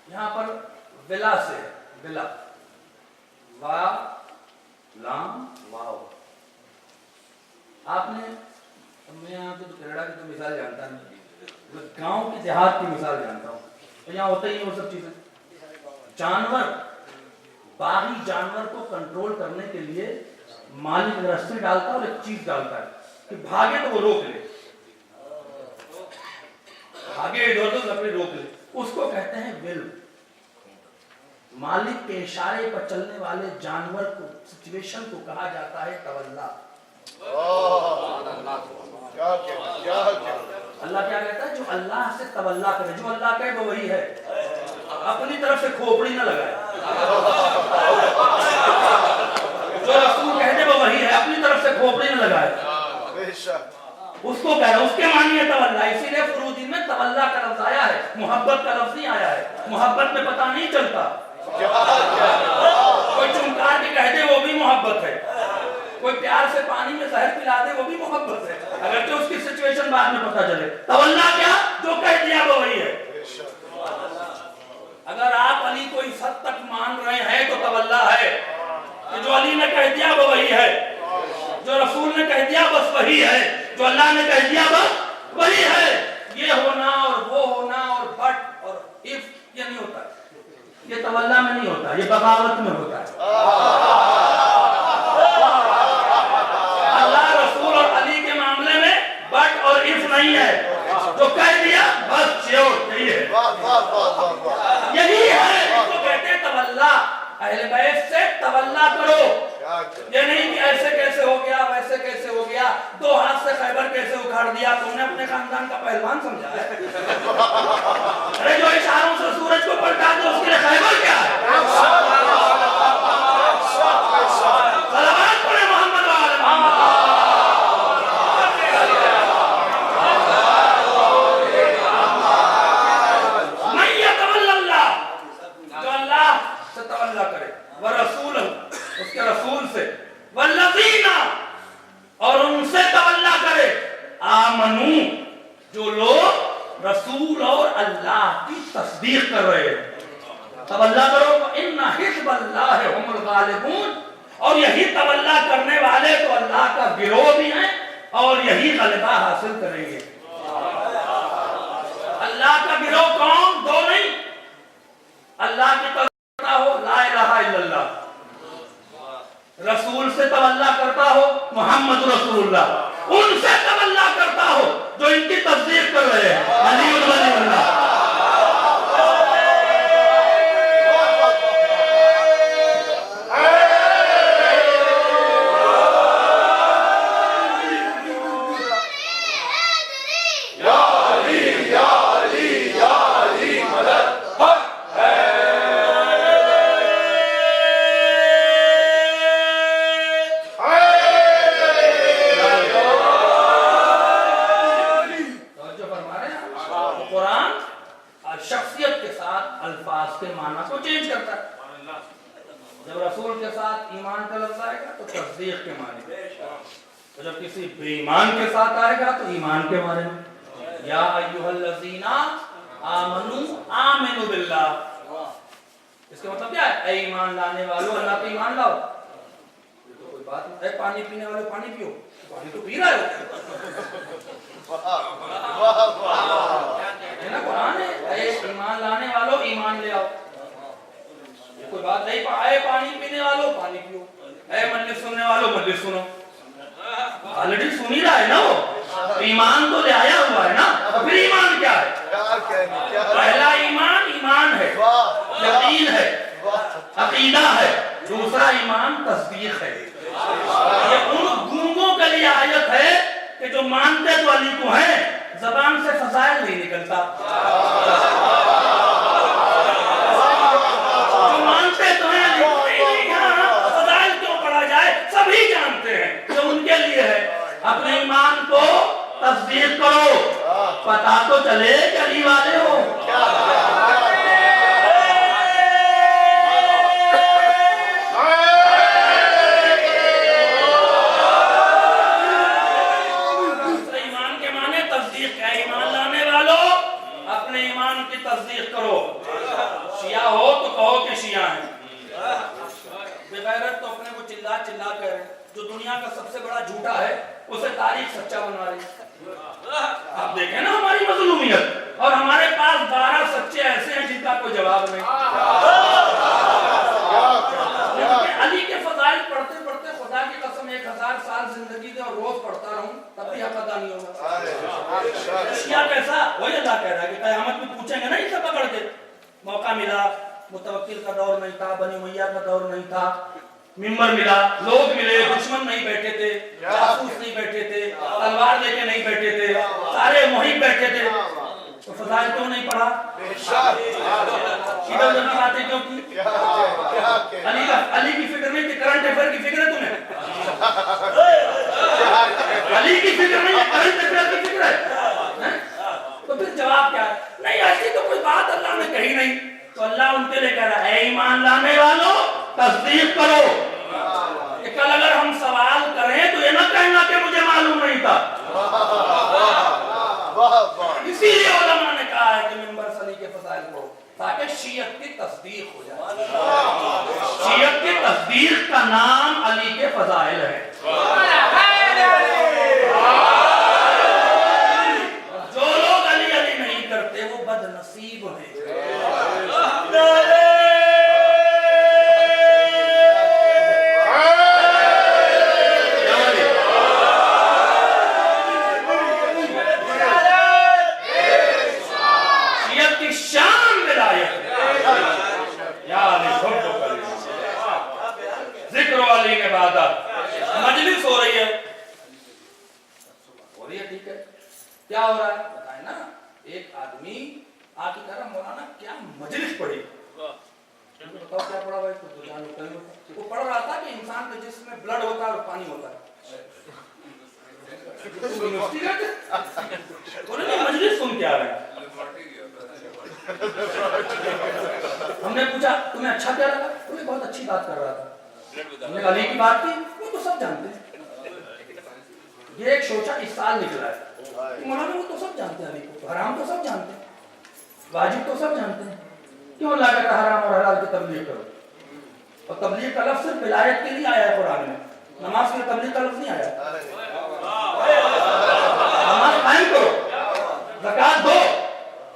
یہاں پر ولا سے, ولا, وا لام واو. آپ نے, میں یہاں تو کینیڈا کی تو مثال جانتا نہیں, میں گاؤں کی دیہات کی مثال جانتا ہوں. تو یہاں ہوتا ہی وہ سب چیزیں. جانور, باغی جانور کو کنٹرول کرنے کے لیے مالک رستے ڈالتا ہے اور ایک چیز ڈالتا ہے کہ بھاگے تو وہ روک لے, بھاگے ادھر ادھر اپنے روک لے. اس کو کہتے ہیں ول. مالک کے اشارے پر چلنے والے جانور کو, سچویشن کو کہا جاتا ہے تولا. اللہ کیا کہتا ہے, جو اللہ سے تولا کرے, جو اللہ کہے وہ وہی ہے. اپنی طرف سے کھوپڑی نہ لگائے. جو رسول کہتے وہ وہی ہے, اپنی طرف سے کھوپڑی نہ لگائے. اس کو کہہ رہا اس کے معنی ہے تولا. اسی لیے فروضی میں تولا کا لفظ آیا ہے, محبت کا لفظ نہیں آیا ہے. محبت میں پتہ نہیں چلتا, کوئی چمکار کے کہہ دے وہ بھی محبت ہے, کوئی پیار سے پانی میں زہر پلا دے وہ بھی محبت ہے, اگر تو اس کی سچویشن بعد میں پتہ چلے. تولا کیا, جو کہہ دیا وہ وہی ہے. اگر آپ علی کو اس حد تک مان رہے ہیں تو تولا ہے کہ جو علی نے کہہ دیا وہ وہی ہے, جو رسول نے کہہ دیا بس وہی ہے, جو اللہ نے کہہ دیا بس وہی ہے. یہ ہونا اور وہ ہونا اور بٹ اور اف یہ نہیں ہوتا, یہ تولا میں نہیں ہوتا, یہ بغاوت میں ہوتا ہے. اللہ رسول اور علی کے معاملے میں بٹ اور اف نہیں ہے, جو کہہ دیا بس شیور یہی ہے, یہی ہے. اس کو کہتے ہیں تولا. اہل بیت سے تولا کرو, یہ نہیں کہ ایسے کیسے ہو گیا ویسے کیسے ہو گیا, 2 ہاتھ سے خیبر کیسے اکھاڑ دیا, تم نے اپنے خاندان کا پہلوان سمجھا ہے. ارے جو اشاروں سے سورج کو پلٹا دو اس کے لیے خیبر کیا ہے. صلوات پڑھیں محمد و آل محمد. من یتول اللہ, جو اللہ سے تولا کرے, ورسول اس کے رسول سے, والذین اور ان سے تولا کرے, آمنو جو لوگ رسول اور اللہ کی تصدیق کر رہے ہیں. تولا کرو ان حزب اللہ هم الغالبون, اور یہی تولا کرنے والے تو اللہ کا گروہ بھی ہیں اور یہی غلبہ حاصل کریں گے. اللہ کا گروہ کون, 2 نہیں, اللہ کی کرتا ہو لا الہ الا اللہ, رسول سے تولا کرتا ہو محمد رسول اللہ, ان سے تولا کرتا ہو جو ان کی تصدیق کر رہے ہیں علی ولی اللہ. شخصیت کے ساتھ الفاظ کے معنی کو چینج کرتا ہے. جب رسول کے ساتھ ایمان کا لفظ آئے گا تو تصدیق کے معنی, تو جب کسی بے ایمان کے ساتھ آئے گا تو ایمان کے معنی میں. یا ایھا الذین آمنو آمنوا باللہ, اس کا مطلب کیا ہے, اے ایمان لانے والو اللہ پہ ایمان لاؤ. کوئی بات نہیں, اے پانی پینے والے پانی پیو, پانی تو پی رہے ہو, ہے نا قرآن ہے, اے ایمان لانے والو ایمان لے آؤ. کوئی بات نہیں, اے پانی پینے والو پانی پیو, اے مجلس سننے والو مجلس سنو. آلریڈی سن ہی رہا ہے نا وہ, ایمان تو لے آیا ہوا ہے نا. پھر ایمان کیا ہے, پہلا ایمان ایمان ہے, یقین ہے, عقیدہ ہے. دوسرا ایمان تصدیق ہے. یہ ان گونگوں کے لیے آیت ہے کہ جو مانتے تو علی کو ہیں, زبان سے فضائل نہیں نکلتا. جو مانتے تو ہیں علی کو نہیں, فضائل کیوں پڑھا جائے, سبھی جانتے ہیں جو ان کے لیے ہے. اپنے ایمان کو تصدیق کرو, پتا تو چلے کہ علی والے ہو. تصدیق کرو. شیعہ ہو تو کہو کہ شیعہ ہیں, بغیرت تو اپنے کو چلا چلا کر, جو دنیا کا سب سے بڑا جھوٹا ہے اسے تاریخ سچا بنا رہی. آپ دیکھیں نا ہماری مظلومیت, اور ہمارے پاس 12 سچے ایسے ہیں جن کا کوئی جواب نہیں. علی کے فضائل پڑھتے پڑھتے خدا کی قسم 1000 سال زندگی دے اور روز پڑھتا رہوں تب بھی حق ادا نہیں ہوگا. شیعہ کیسا, وہی اللہ کہہ رہا ہے کہ قیامت میں پوچھیں گے نا ان سے پکڑ کے, موقع ملا, متوکل کا دور نہیں تھا, بنی امیہ کا دور نہیں تھا, ممبر ملا, لوگ ملے, دشمن نہیں بیٹھے تھے, جاسوس نہیں بیٹھے تھے, تلوار لے کے نہیں بیٹھے تھے, سارے محب بیٹھے تھے, تو فضائل کیوں نہیں پڑھا, ادھر ادھر کی باتیں کیوں کی. علی کی فکر نہیں کہ کرنٹ افیئر کی فکر ہے تمہیں, علی علی کی فکر نہیں ہے، اہل بیت کی فکر ہے؟ تو پھر جواب کیا ہے؟ نہیں ایسی تو کوئی بات اللہ نے کہی نہیں. تو اللہ ان کے لیے کہہ رہا ہے اے ایمان لانے والوں تصدیق کرو. کہ کل اگر ہم سوال کریں تو یہ نہ کہنا کہ مجھے معلوم نہیں تھا. اسی لیے علماء نے کہا ہے کہ منبر سے علی کے فضائل کو تاکہ شیعت کی تصدیق ہو جائے. شیعت کی تصدیق کا نام علی کے فضائل ہے. جو لوگ علی علی نہیں کرتے وہ بد نصیب ہیں. مجلس ہو رہی ہے ٹھیک ہے. کیا ہو رہا ہے بتائیں نا. ایک آدمی آ کے کہہ رہا مولانا کیا مجلس پڑھی. بتاؤ کیا پڑھا بھائی. وہ پڑھ رہا تھا کہ انسان کے جسم میں بلڈ ہوتا ہے اور پانی ہوتا ہے. مجلس سن کے آ رہے ہیں. ہم نے پوچھا تمہیں اچھا کیا لگا. تمہیں بہت اچھی بات کر رہا تھا. ہم نے علی کی بات کی وہ تو سب جانتے ہیں. یہ ایک شوچا اس سال نکلا ہے. مولانا وہ تو سب جانتے ہیں علی کو. حرام تو سب جانتے ہیں, واجب تو سب جانتے ہیں. کیوں اللہ کہتا ہے حرام اور حلال کی تبلیغ کرو. اور تبلیغ کا لفظ صرف ولایت کے لیے آیا ہے قرآن میں. نماز کے تبلیغ کا لفظ نہیں آیا. نماز قائم کرو, زکات دو,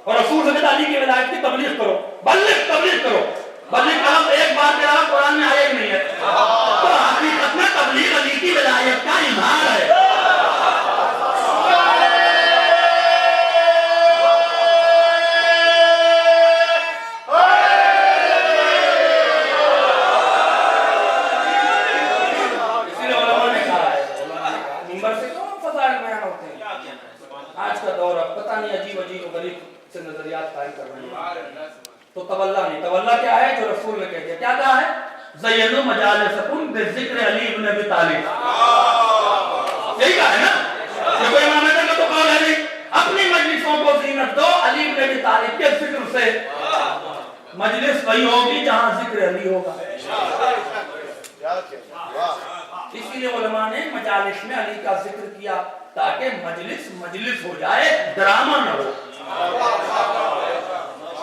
اور رسول صلی اللہ علیہ کی ولایت کی تبلیغ کرو. بلغ تبلیغ کرو. بلغ کا لفظ ایک بار کے علاوہ قرآن میں آیا ہی نہیں ہے. تو حقیقت میں تبلیغ علی کی ولایت کا اظہار ہے. نظریات قائم کر رہے ہیں. تو تولا نہیں. تولا کیا ہے جو رسول نے کہہ دیا. کیا کہا ہے؟ زینوا مجالسکم بذکر علی بن ابی طالب. یہی کہا ہے نا. یہ کوئی امام کا تو قول ہے نہیں. اپنی مجلسوں کو زینت دو علی بن ابی طالب کے ذکر سے. مجلس وہی ہوگی جہاں ذکر علی ہوگا. اسی لیے علماء نے مجالس میں علی کا ذکر کیا تاکہ مجلس مجلس ہو جائے, ڈرامہ نہ ہو.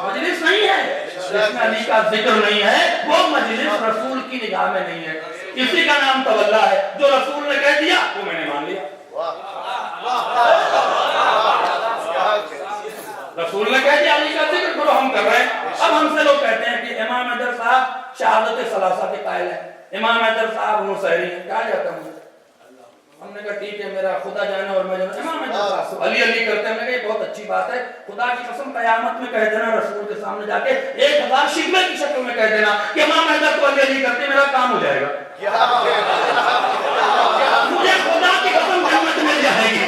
مجلس نہیں ہے جس میں علی کا ذکر نہیں ہے, وہ مجلس رسول کی نگاہ میں نہیں ہے. اسی کا نام تولا ہے. جو رسول نے کہہ دیا وہ میں نے مان لیا. رسول نے کہہ دیا علی کا ذکر کرو, ہم کر رہے ہیں. اب ہم سے لوگ کہتے ہیں کہ امام حیدر صاحب شہادت ثلاثہ کے قائل ہیں, امام حیدر صاحب مسحری ہیں. کہا جاتا ہے. ہم نے کہا ٹھیک ہے میرا خدا جانے اور میں جانے. امام حیدر صاحب علی علی کرتے ہیں. میں نے کہا یہ بہت اچھی بات ہے. خدا کی قسم قیامت میں کہہ دینا رسول کے سامنے جا کے 1000 شکوے کی شکل میں کہہ دینا کہ امام حیدر تو علی علی کرتے, میرا کام ہو جائے گا. مجھے خدا کی قسم جنت مل جائے گی.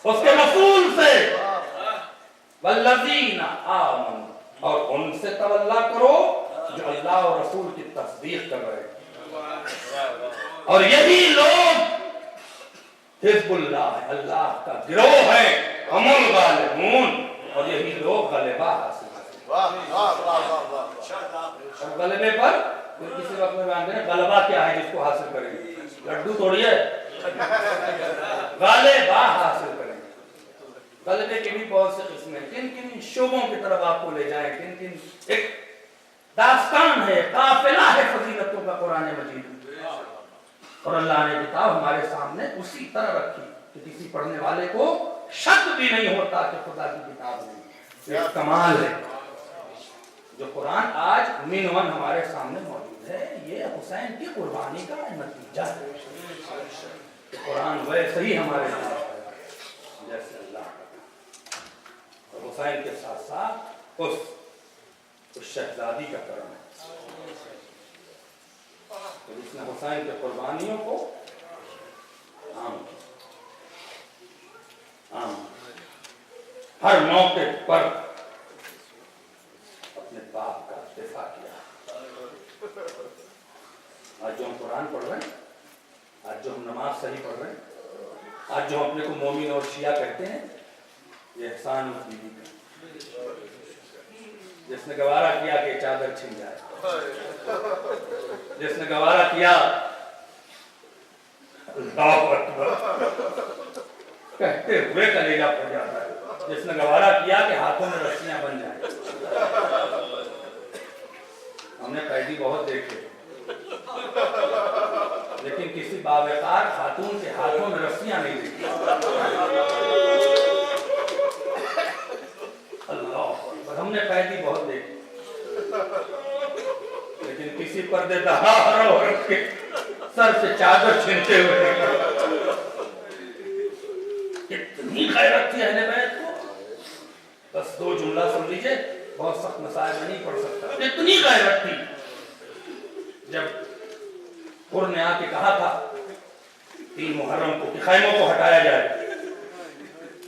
اس کے رسول سے, والذین آمنوا, اور ان سے تولا کرو جو اللہ اور رسول کی تصدیق کر رہے ہیں. اور یہی لوگ حزب اللہ ہے, اللہ کا گروہ ہے, ہم الغالبون, اور یہی لوگ غلبہ حاصل کریں. اور غلبے پر کسی وقت میں بیان کریں غلبہ کیا ہے جس کو حاصل کریں گے. لڈو توڑیے, غلبہ حاصل کریں. غلبے کی بھی بہت سے قسمیں, کن کن شعبوں کی طرف آپ کو لے جائیں, کن کن ایک داستان ہے, قافلہ ہے فضیلتوں کا قرآن مجید. اور اللہ نے کتاب ہمارے سامنے اسی طرح رکھی کہ کسی پڑھنے والے کو شک بھی نہیں ہوتا کہ خدا کی کتاب نہیں. یہ کمال ہے. جو قرآن آج مینون ہمارے سامنے موجود ہے, یہ حسین کی قربانی کا نتیجہ ہے. قرآن ویسے ہی ہمارے ساتھ جیسے اللہ کا, اور حسین کے ساتھ ساتھ اس شہزادی کا کرم ہے. جس نے حسین کے قربانیوں کو عام ہر موقع پر اپنے باپ کا دفاع کیا. آج جو ہم قرآن پڑھ رہے ہیں, آج جو ہم نماز صحیح پڑھ رہے ہیں, آج جو ہم اپنے کو مومن اور شیعہ کہتے ہیں, یہ احسان اس بیوی کا جس نے گوارا کیا کہ چادر چھن جائے, جس نے گوارا کیا اللہ اکبر کہتے ہوئے کلیجہ پڑ جاتا ہے, جس نے گوارا کیا کہ ہاتھوں میں رسیاں بن جائیں. ہم نے قیدی بہت دیکھے, لیکن کسی باوقار خاتون کے ہاتھوں میں رسیاں نہیں دیکھی. اللہ, ہم نے قیدی بہت دیکھے, لیکن کسی پردے دار عورت کے سر سے چادر چھنتے ہوئے اتنی غیرت تھی اہل بیت کو. بس دو جملہ سن لیجئے, بہت سخت مسائل میں نہیں پڑھ سکتا. اتنی غیرت تھی, جب حر نے آ کے کہا تھا 3 محرم کو کہ خیموں کو ہٹایا جائے,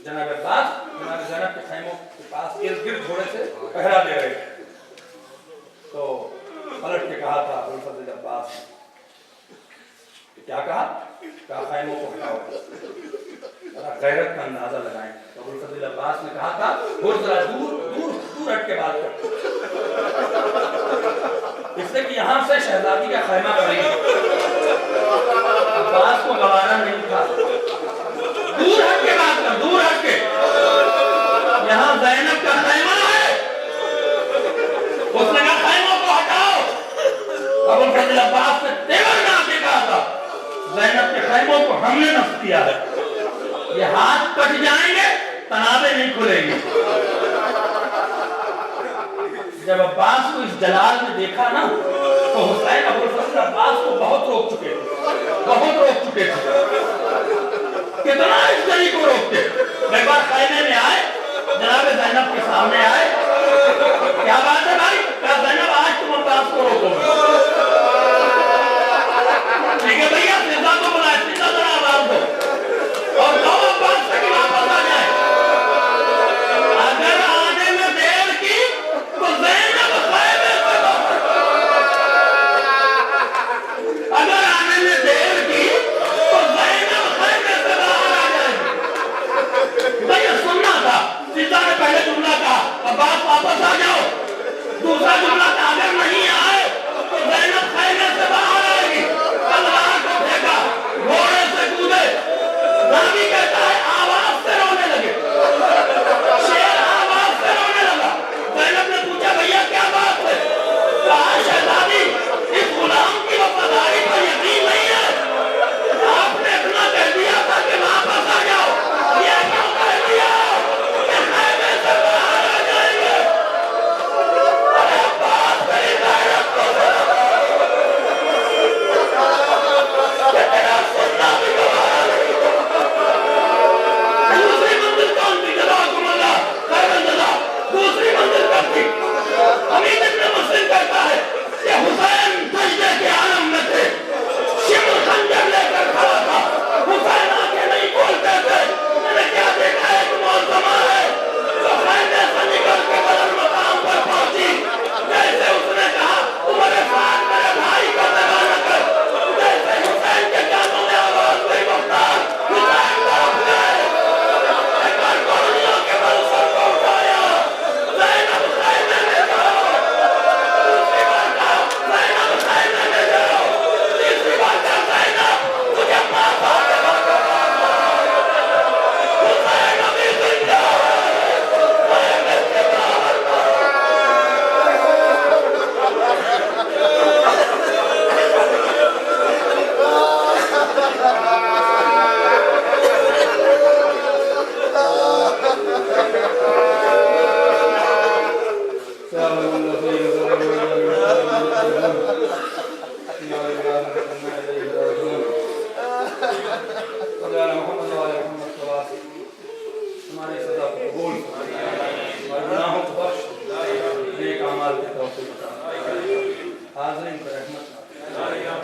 جناب عباس جناب زینب کے خیموں کے پاس ارد گرد گھوڑے سے پہرا دے رہے تھے, تو پلٹ کے کہا تھا ابوالفضل عباس نے کیا کہا خیموں کو ہٹاؤ. غیرت کا اندازہ لگائیں. تو ابوالفضل عباس نے کہا تھا اور ذرا دور دور دور ہٹ کے بات کر, اس لیے کہ یہاں سے شہزادی کا خیمہ قریب. عباس کو گوارا نہیں تھا, دور ہٹ کے بات کر, دور ہٹ کے. یہاں زینب کا خیمہ ہے, اس نے کہا خیموں کو ہٹاؤ. ابوالفضل عباس نے تیور میں آ کے کہا تھا زینب کے خیموں کو ہم نے نصب کیا ہے, یہ ہاتھ کٹ جائیں گے, تنابیں نہیں کھلیں گے. جب عباس کو اس جلال میں دیکھا نا, تو حسین ابوالفضل عباس کو بہت روک چکے تھے, بہت روک چکے تھے. کتنا اس جلی کو روکتے. ایک بار خیمے میں آئے, جناب زینب کے سامنے آئے, کیا بات ہے بھائی, کہا زینب آج تم عباس کو روکو گے. ٹھیک ہے بھیا, فضا کو بلائے, فضا ذرا آواز دو اور دو عباس سے واپس آ جائے. اگر آنے میں دیر کی تو زینب خیمے سے باہر, اگر آنے میں دیر کی تو زینب خیمے سے باہر آ جائے گی. بھئی سننا تھا, فضا نے پہلے جملہ کہا عباس واپس آ جاؤ, دوسرا جملہ تھا اگر نہیں آئے تو زینب خیمے سے باہر آئے گی. تلوار کو پھینکا, گھوڑے سے کودے. راوی کہتا ہے آواز سے رونے لگے, شیر آواز سے رونے لگا. زینب نے پوچھا بھیا کیا بات ہے, کہا شہزادی اس غلام کی وفاداری پر یقین نہیں ہے, آپ نے اتنا کہہ دیا تھا کہ واپس آ جاؤ, یہ کیوں کہہ دیا کہ خیمے سے باہر آ جائیں گے. ارے عباس میری غیرت کو کہ تیرا سننا بھی گوارا نہیں. دوسری منزل کون تھی, جزاکم اللہ خیر الجزا, دوسری منزل کون تھی. حمید ابن مسلم کہتا ہے کہ حسین سجدے کے عالم میں تھے, شمر خنجر لے کر کھڑا تھا. حسین آ کے نہیں بولتے تھے, میں نے کیا دیکھا ہے کہ معظمہ ہے جو خیمے سے نکل کے بلند مقام پر پہنچی, جیسے اس نے کہا تمہارے ساتھ میرے بھائی کو دبا نہ کر, جیسے حسین کے کانوں میں آواز ہوئی مختار حسین طرف گئے, ایک بار گولیوں کے بل سر کو اٹھایا, زینب خیمے میں جاؤ. دوسری بار کہا زینب خیمے میں جاؤ. تیسری بار کہا زینب تجھے معاف آ کے حسین ابھی زندہ ہے, خیمے سے باہر ہماری سزا کو قبول اور گناہوں کو بخش, نیک اعمال کی توفیق عطا. حاضرین پر رحمت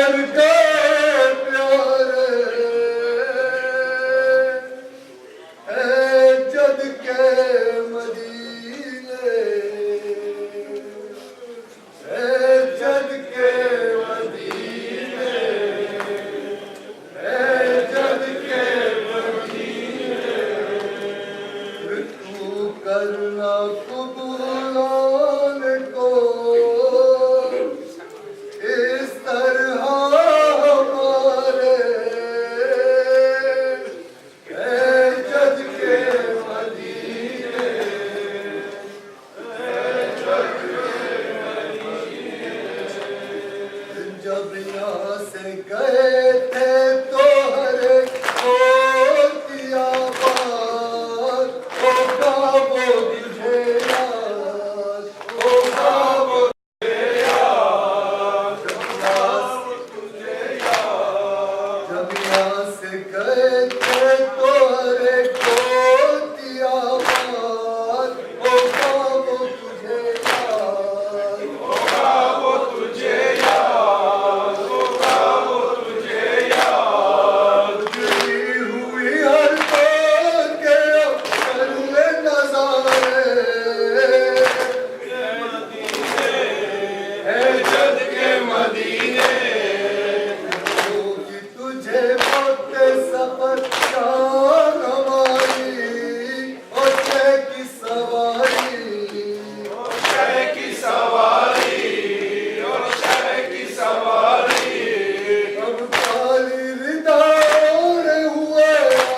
کر گئے پیارے اے جد کے مدینے اے جد کے مدینے اے جد کے مدینے تو کرنا قبولان کو اس طرح ہمارے اے جد کے مدینے اے جد کے مدینے جب یہاں سے گئے تھے تو ہر ایک کو کیا بات ہوگا وہ تجھے یاد ہوگا وہ جب یہاں سے گئے تھے تو ہر ایک کو دیا بات ہوگا وہ تجھے یاد ہوگا وہ تجھے یاد ہوگا وہ تجھے یاد گری ہوئی ہر دور کے اپنے نظارے اے جد کے مدینے ہوگی تجھے وقت سفر جان ہماری اور شے کی سواری اور شے کی سواری اور شے کی سواری اب کالی ردا اوڑھے ہوئے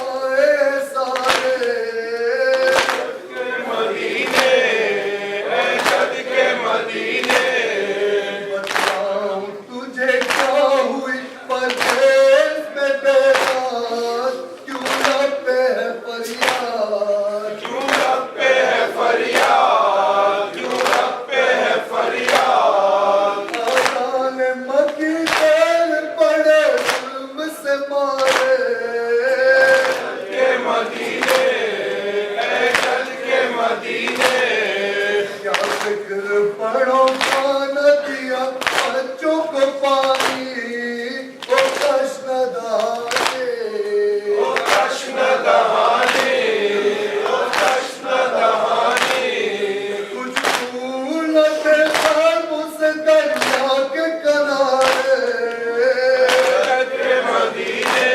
آئے سارے کے مدینے اے جد کے مدینے بتاؤں تجھے کیا ہوئی پردیس میں بیداد کیوں لب پہ ہے فریاد کیوں لب پہ ہے فریاد کیوں لب پہ ہے فریاد آزان مکی دیر پڑے ظلم سے مارے کے مدینے اے جد کے مدینے کیا فکر پڑھو پانا دیا بچوں کو پانی او تشنہ دہانے او تشنہ دہانے او تشنہ دہانے کچھ دور نہ تھے خرم سے دریا کے کنارے جد کے مدینے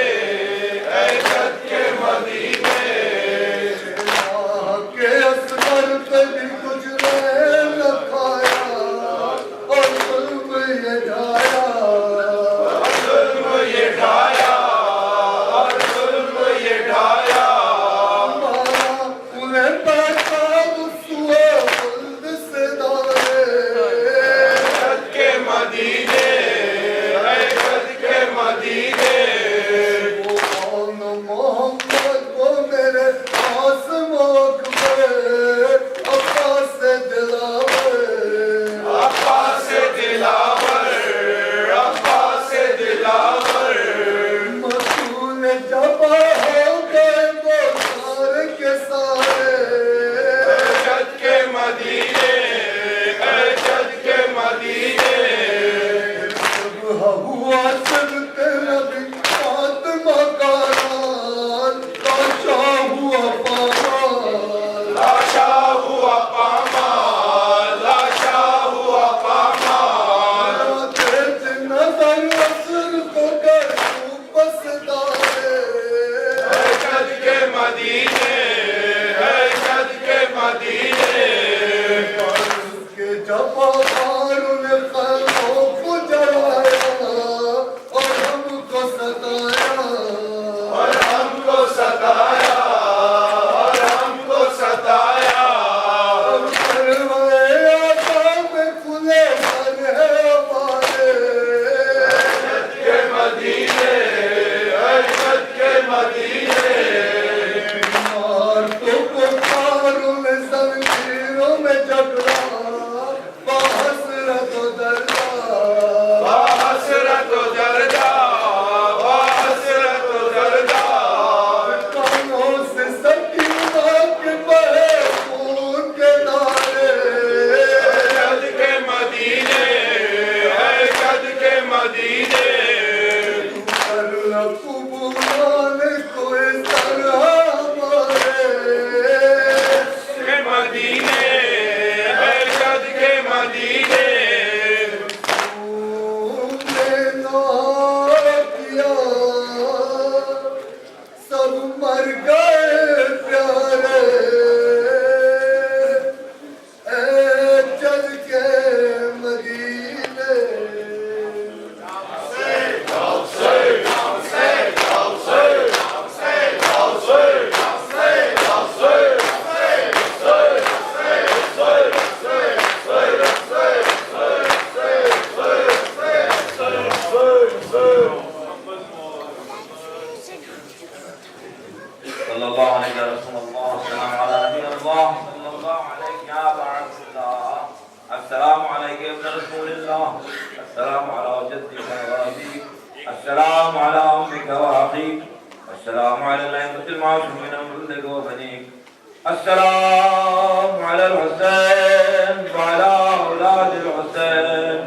اے جد کے مدینے راہ کے اسمر پہ بھی کچھ رحم نہ کھایا اور ظلم یہ ڈھایا اور ظلم یہ ڈھایا اور ظلم یہ ڈھایا مارا انہیں پیغام سوئے خلد سے دارے جد کے مدینے اے جد کے مدینے وہ کون محمد وہ میرے عاصم اکبر عباس دلاور عباس دلاور عباس دلاور مصون جبا ہو گئے وہ سارے کے سارے جد کے مدینے اے جد کے مدینے السلام على جدك وأبيك، السلام على أمك وأخيك، السلام على الأئمة المعصومين من ولدك وبنيك، السلام على الحسين وعلى أولاد الحسين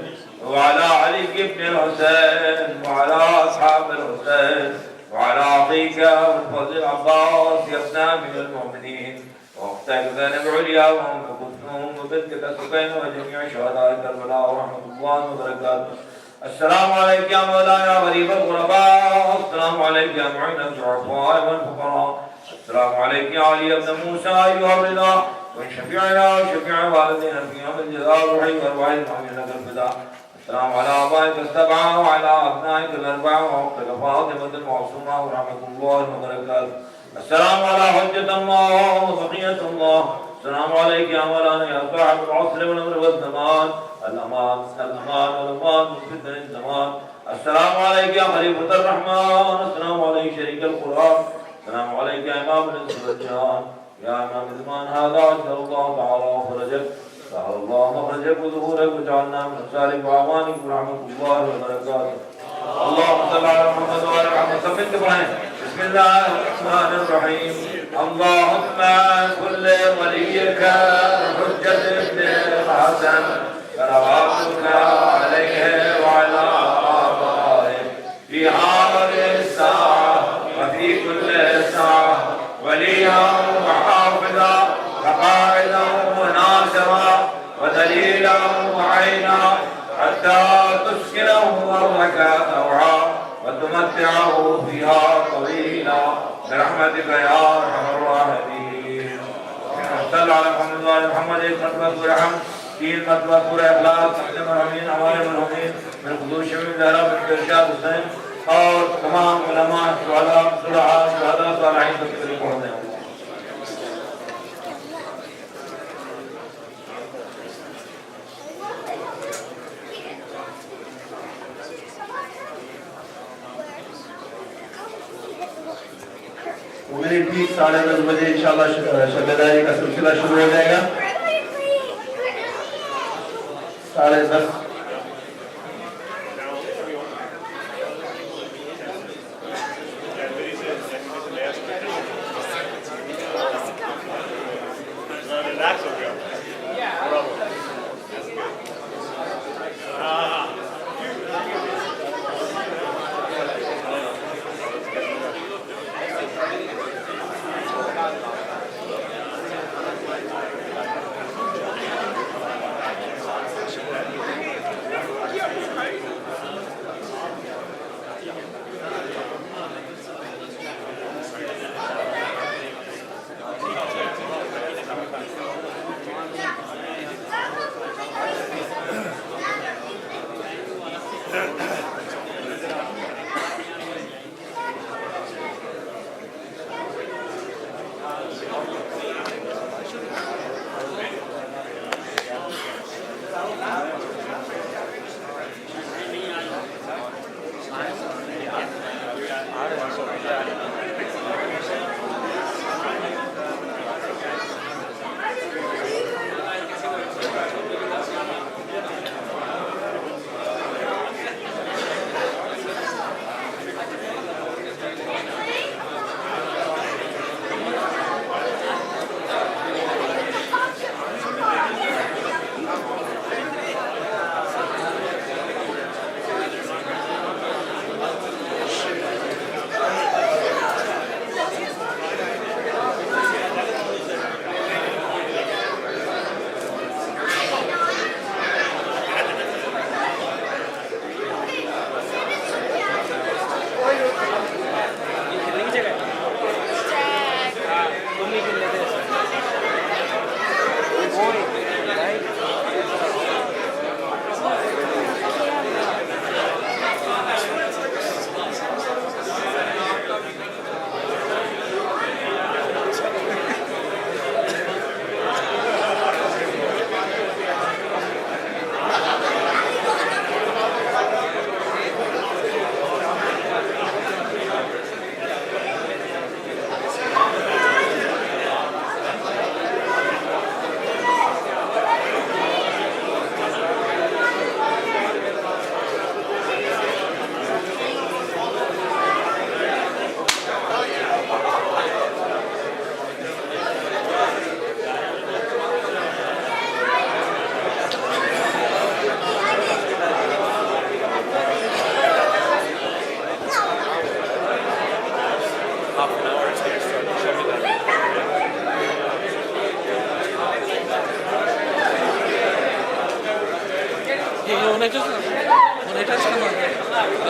وعلى علي بن الحسين وعلى أصحاب الحسين وعلى أخيك والفضل العباس يا ابن أمير المؤمنين واختك زينب عليا وأم كلثوم وبنتك سكينة وجميع شهداء كربلاء ورحمة الله وبركاته. السلام عليك يا مولاي يا غريب الغرباء، السلام عليك يا معين الضعفاء والفقراء، السلام عليك يا علي بن موسى أيها الرضا وشفيعنا وشفيع والدينا في يوم الجزاء الروحي وارواح المؤمنين لك الفداء. السلام على آبائك السبعة وعلى أبنائك الأربعة وأختك فاطمة المعصومة ورحمة الله وبركاته. السلام على حجة الله وبقية الله. السلام عليك يا مولانا يا صاحب العصر والأمر والزمان، الأمان والأمان من فتن الزمان. السلام عليك يا خليفة الرحمن، السلام عليك شريك القرآن، السلام عليك يا إمام الإنس والجان، يا إمام الزمان هذا أجل الله تعالى وفرجك، سهل الله مخرجك وظهورك وجعلنا من سالك وأعوانك ورحمة الله وبركاته. اللهم صل على محمد وعلى محمد. ثبت إبراهيم. بسم الله الرحمن الرحيم. اللهم كل وليك حجة ابن الحسن صلواتك عليه وعلى آبائه في هذه الساعة وفي كل ساعة وليا وحافظا وقائدا وناصرا ودليلا وعينا حتى تسكنه أرضك طوعا وتمتعه فيها طويلا برحمتك يا أرحم الراحمين. صل على محمد وعلى محمد. ایک مرتبہ سورہ حمد، تین مرتبہ سورہ اخلاص، اپنے مرحومین ہمارے مرحومین من خصوص شمیم زہرا بنت ارشاد حسین اور تمام علماء شہداء شہداء صالحین کو تقریب پڑھتے ہیں. میری ٹھیک 10:30 بجے انشاءاللہ شب داری کا سلسلہ شروع ہو جائے گا. 10:30.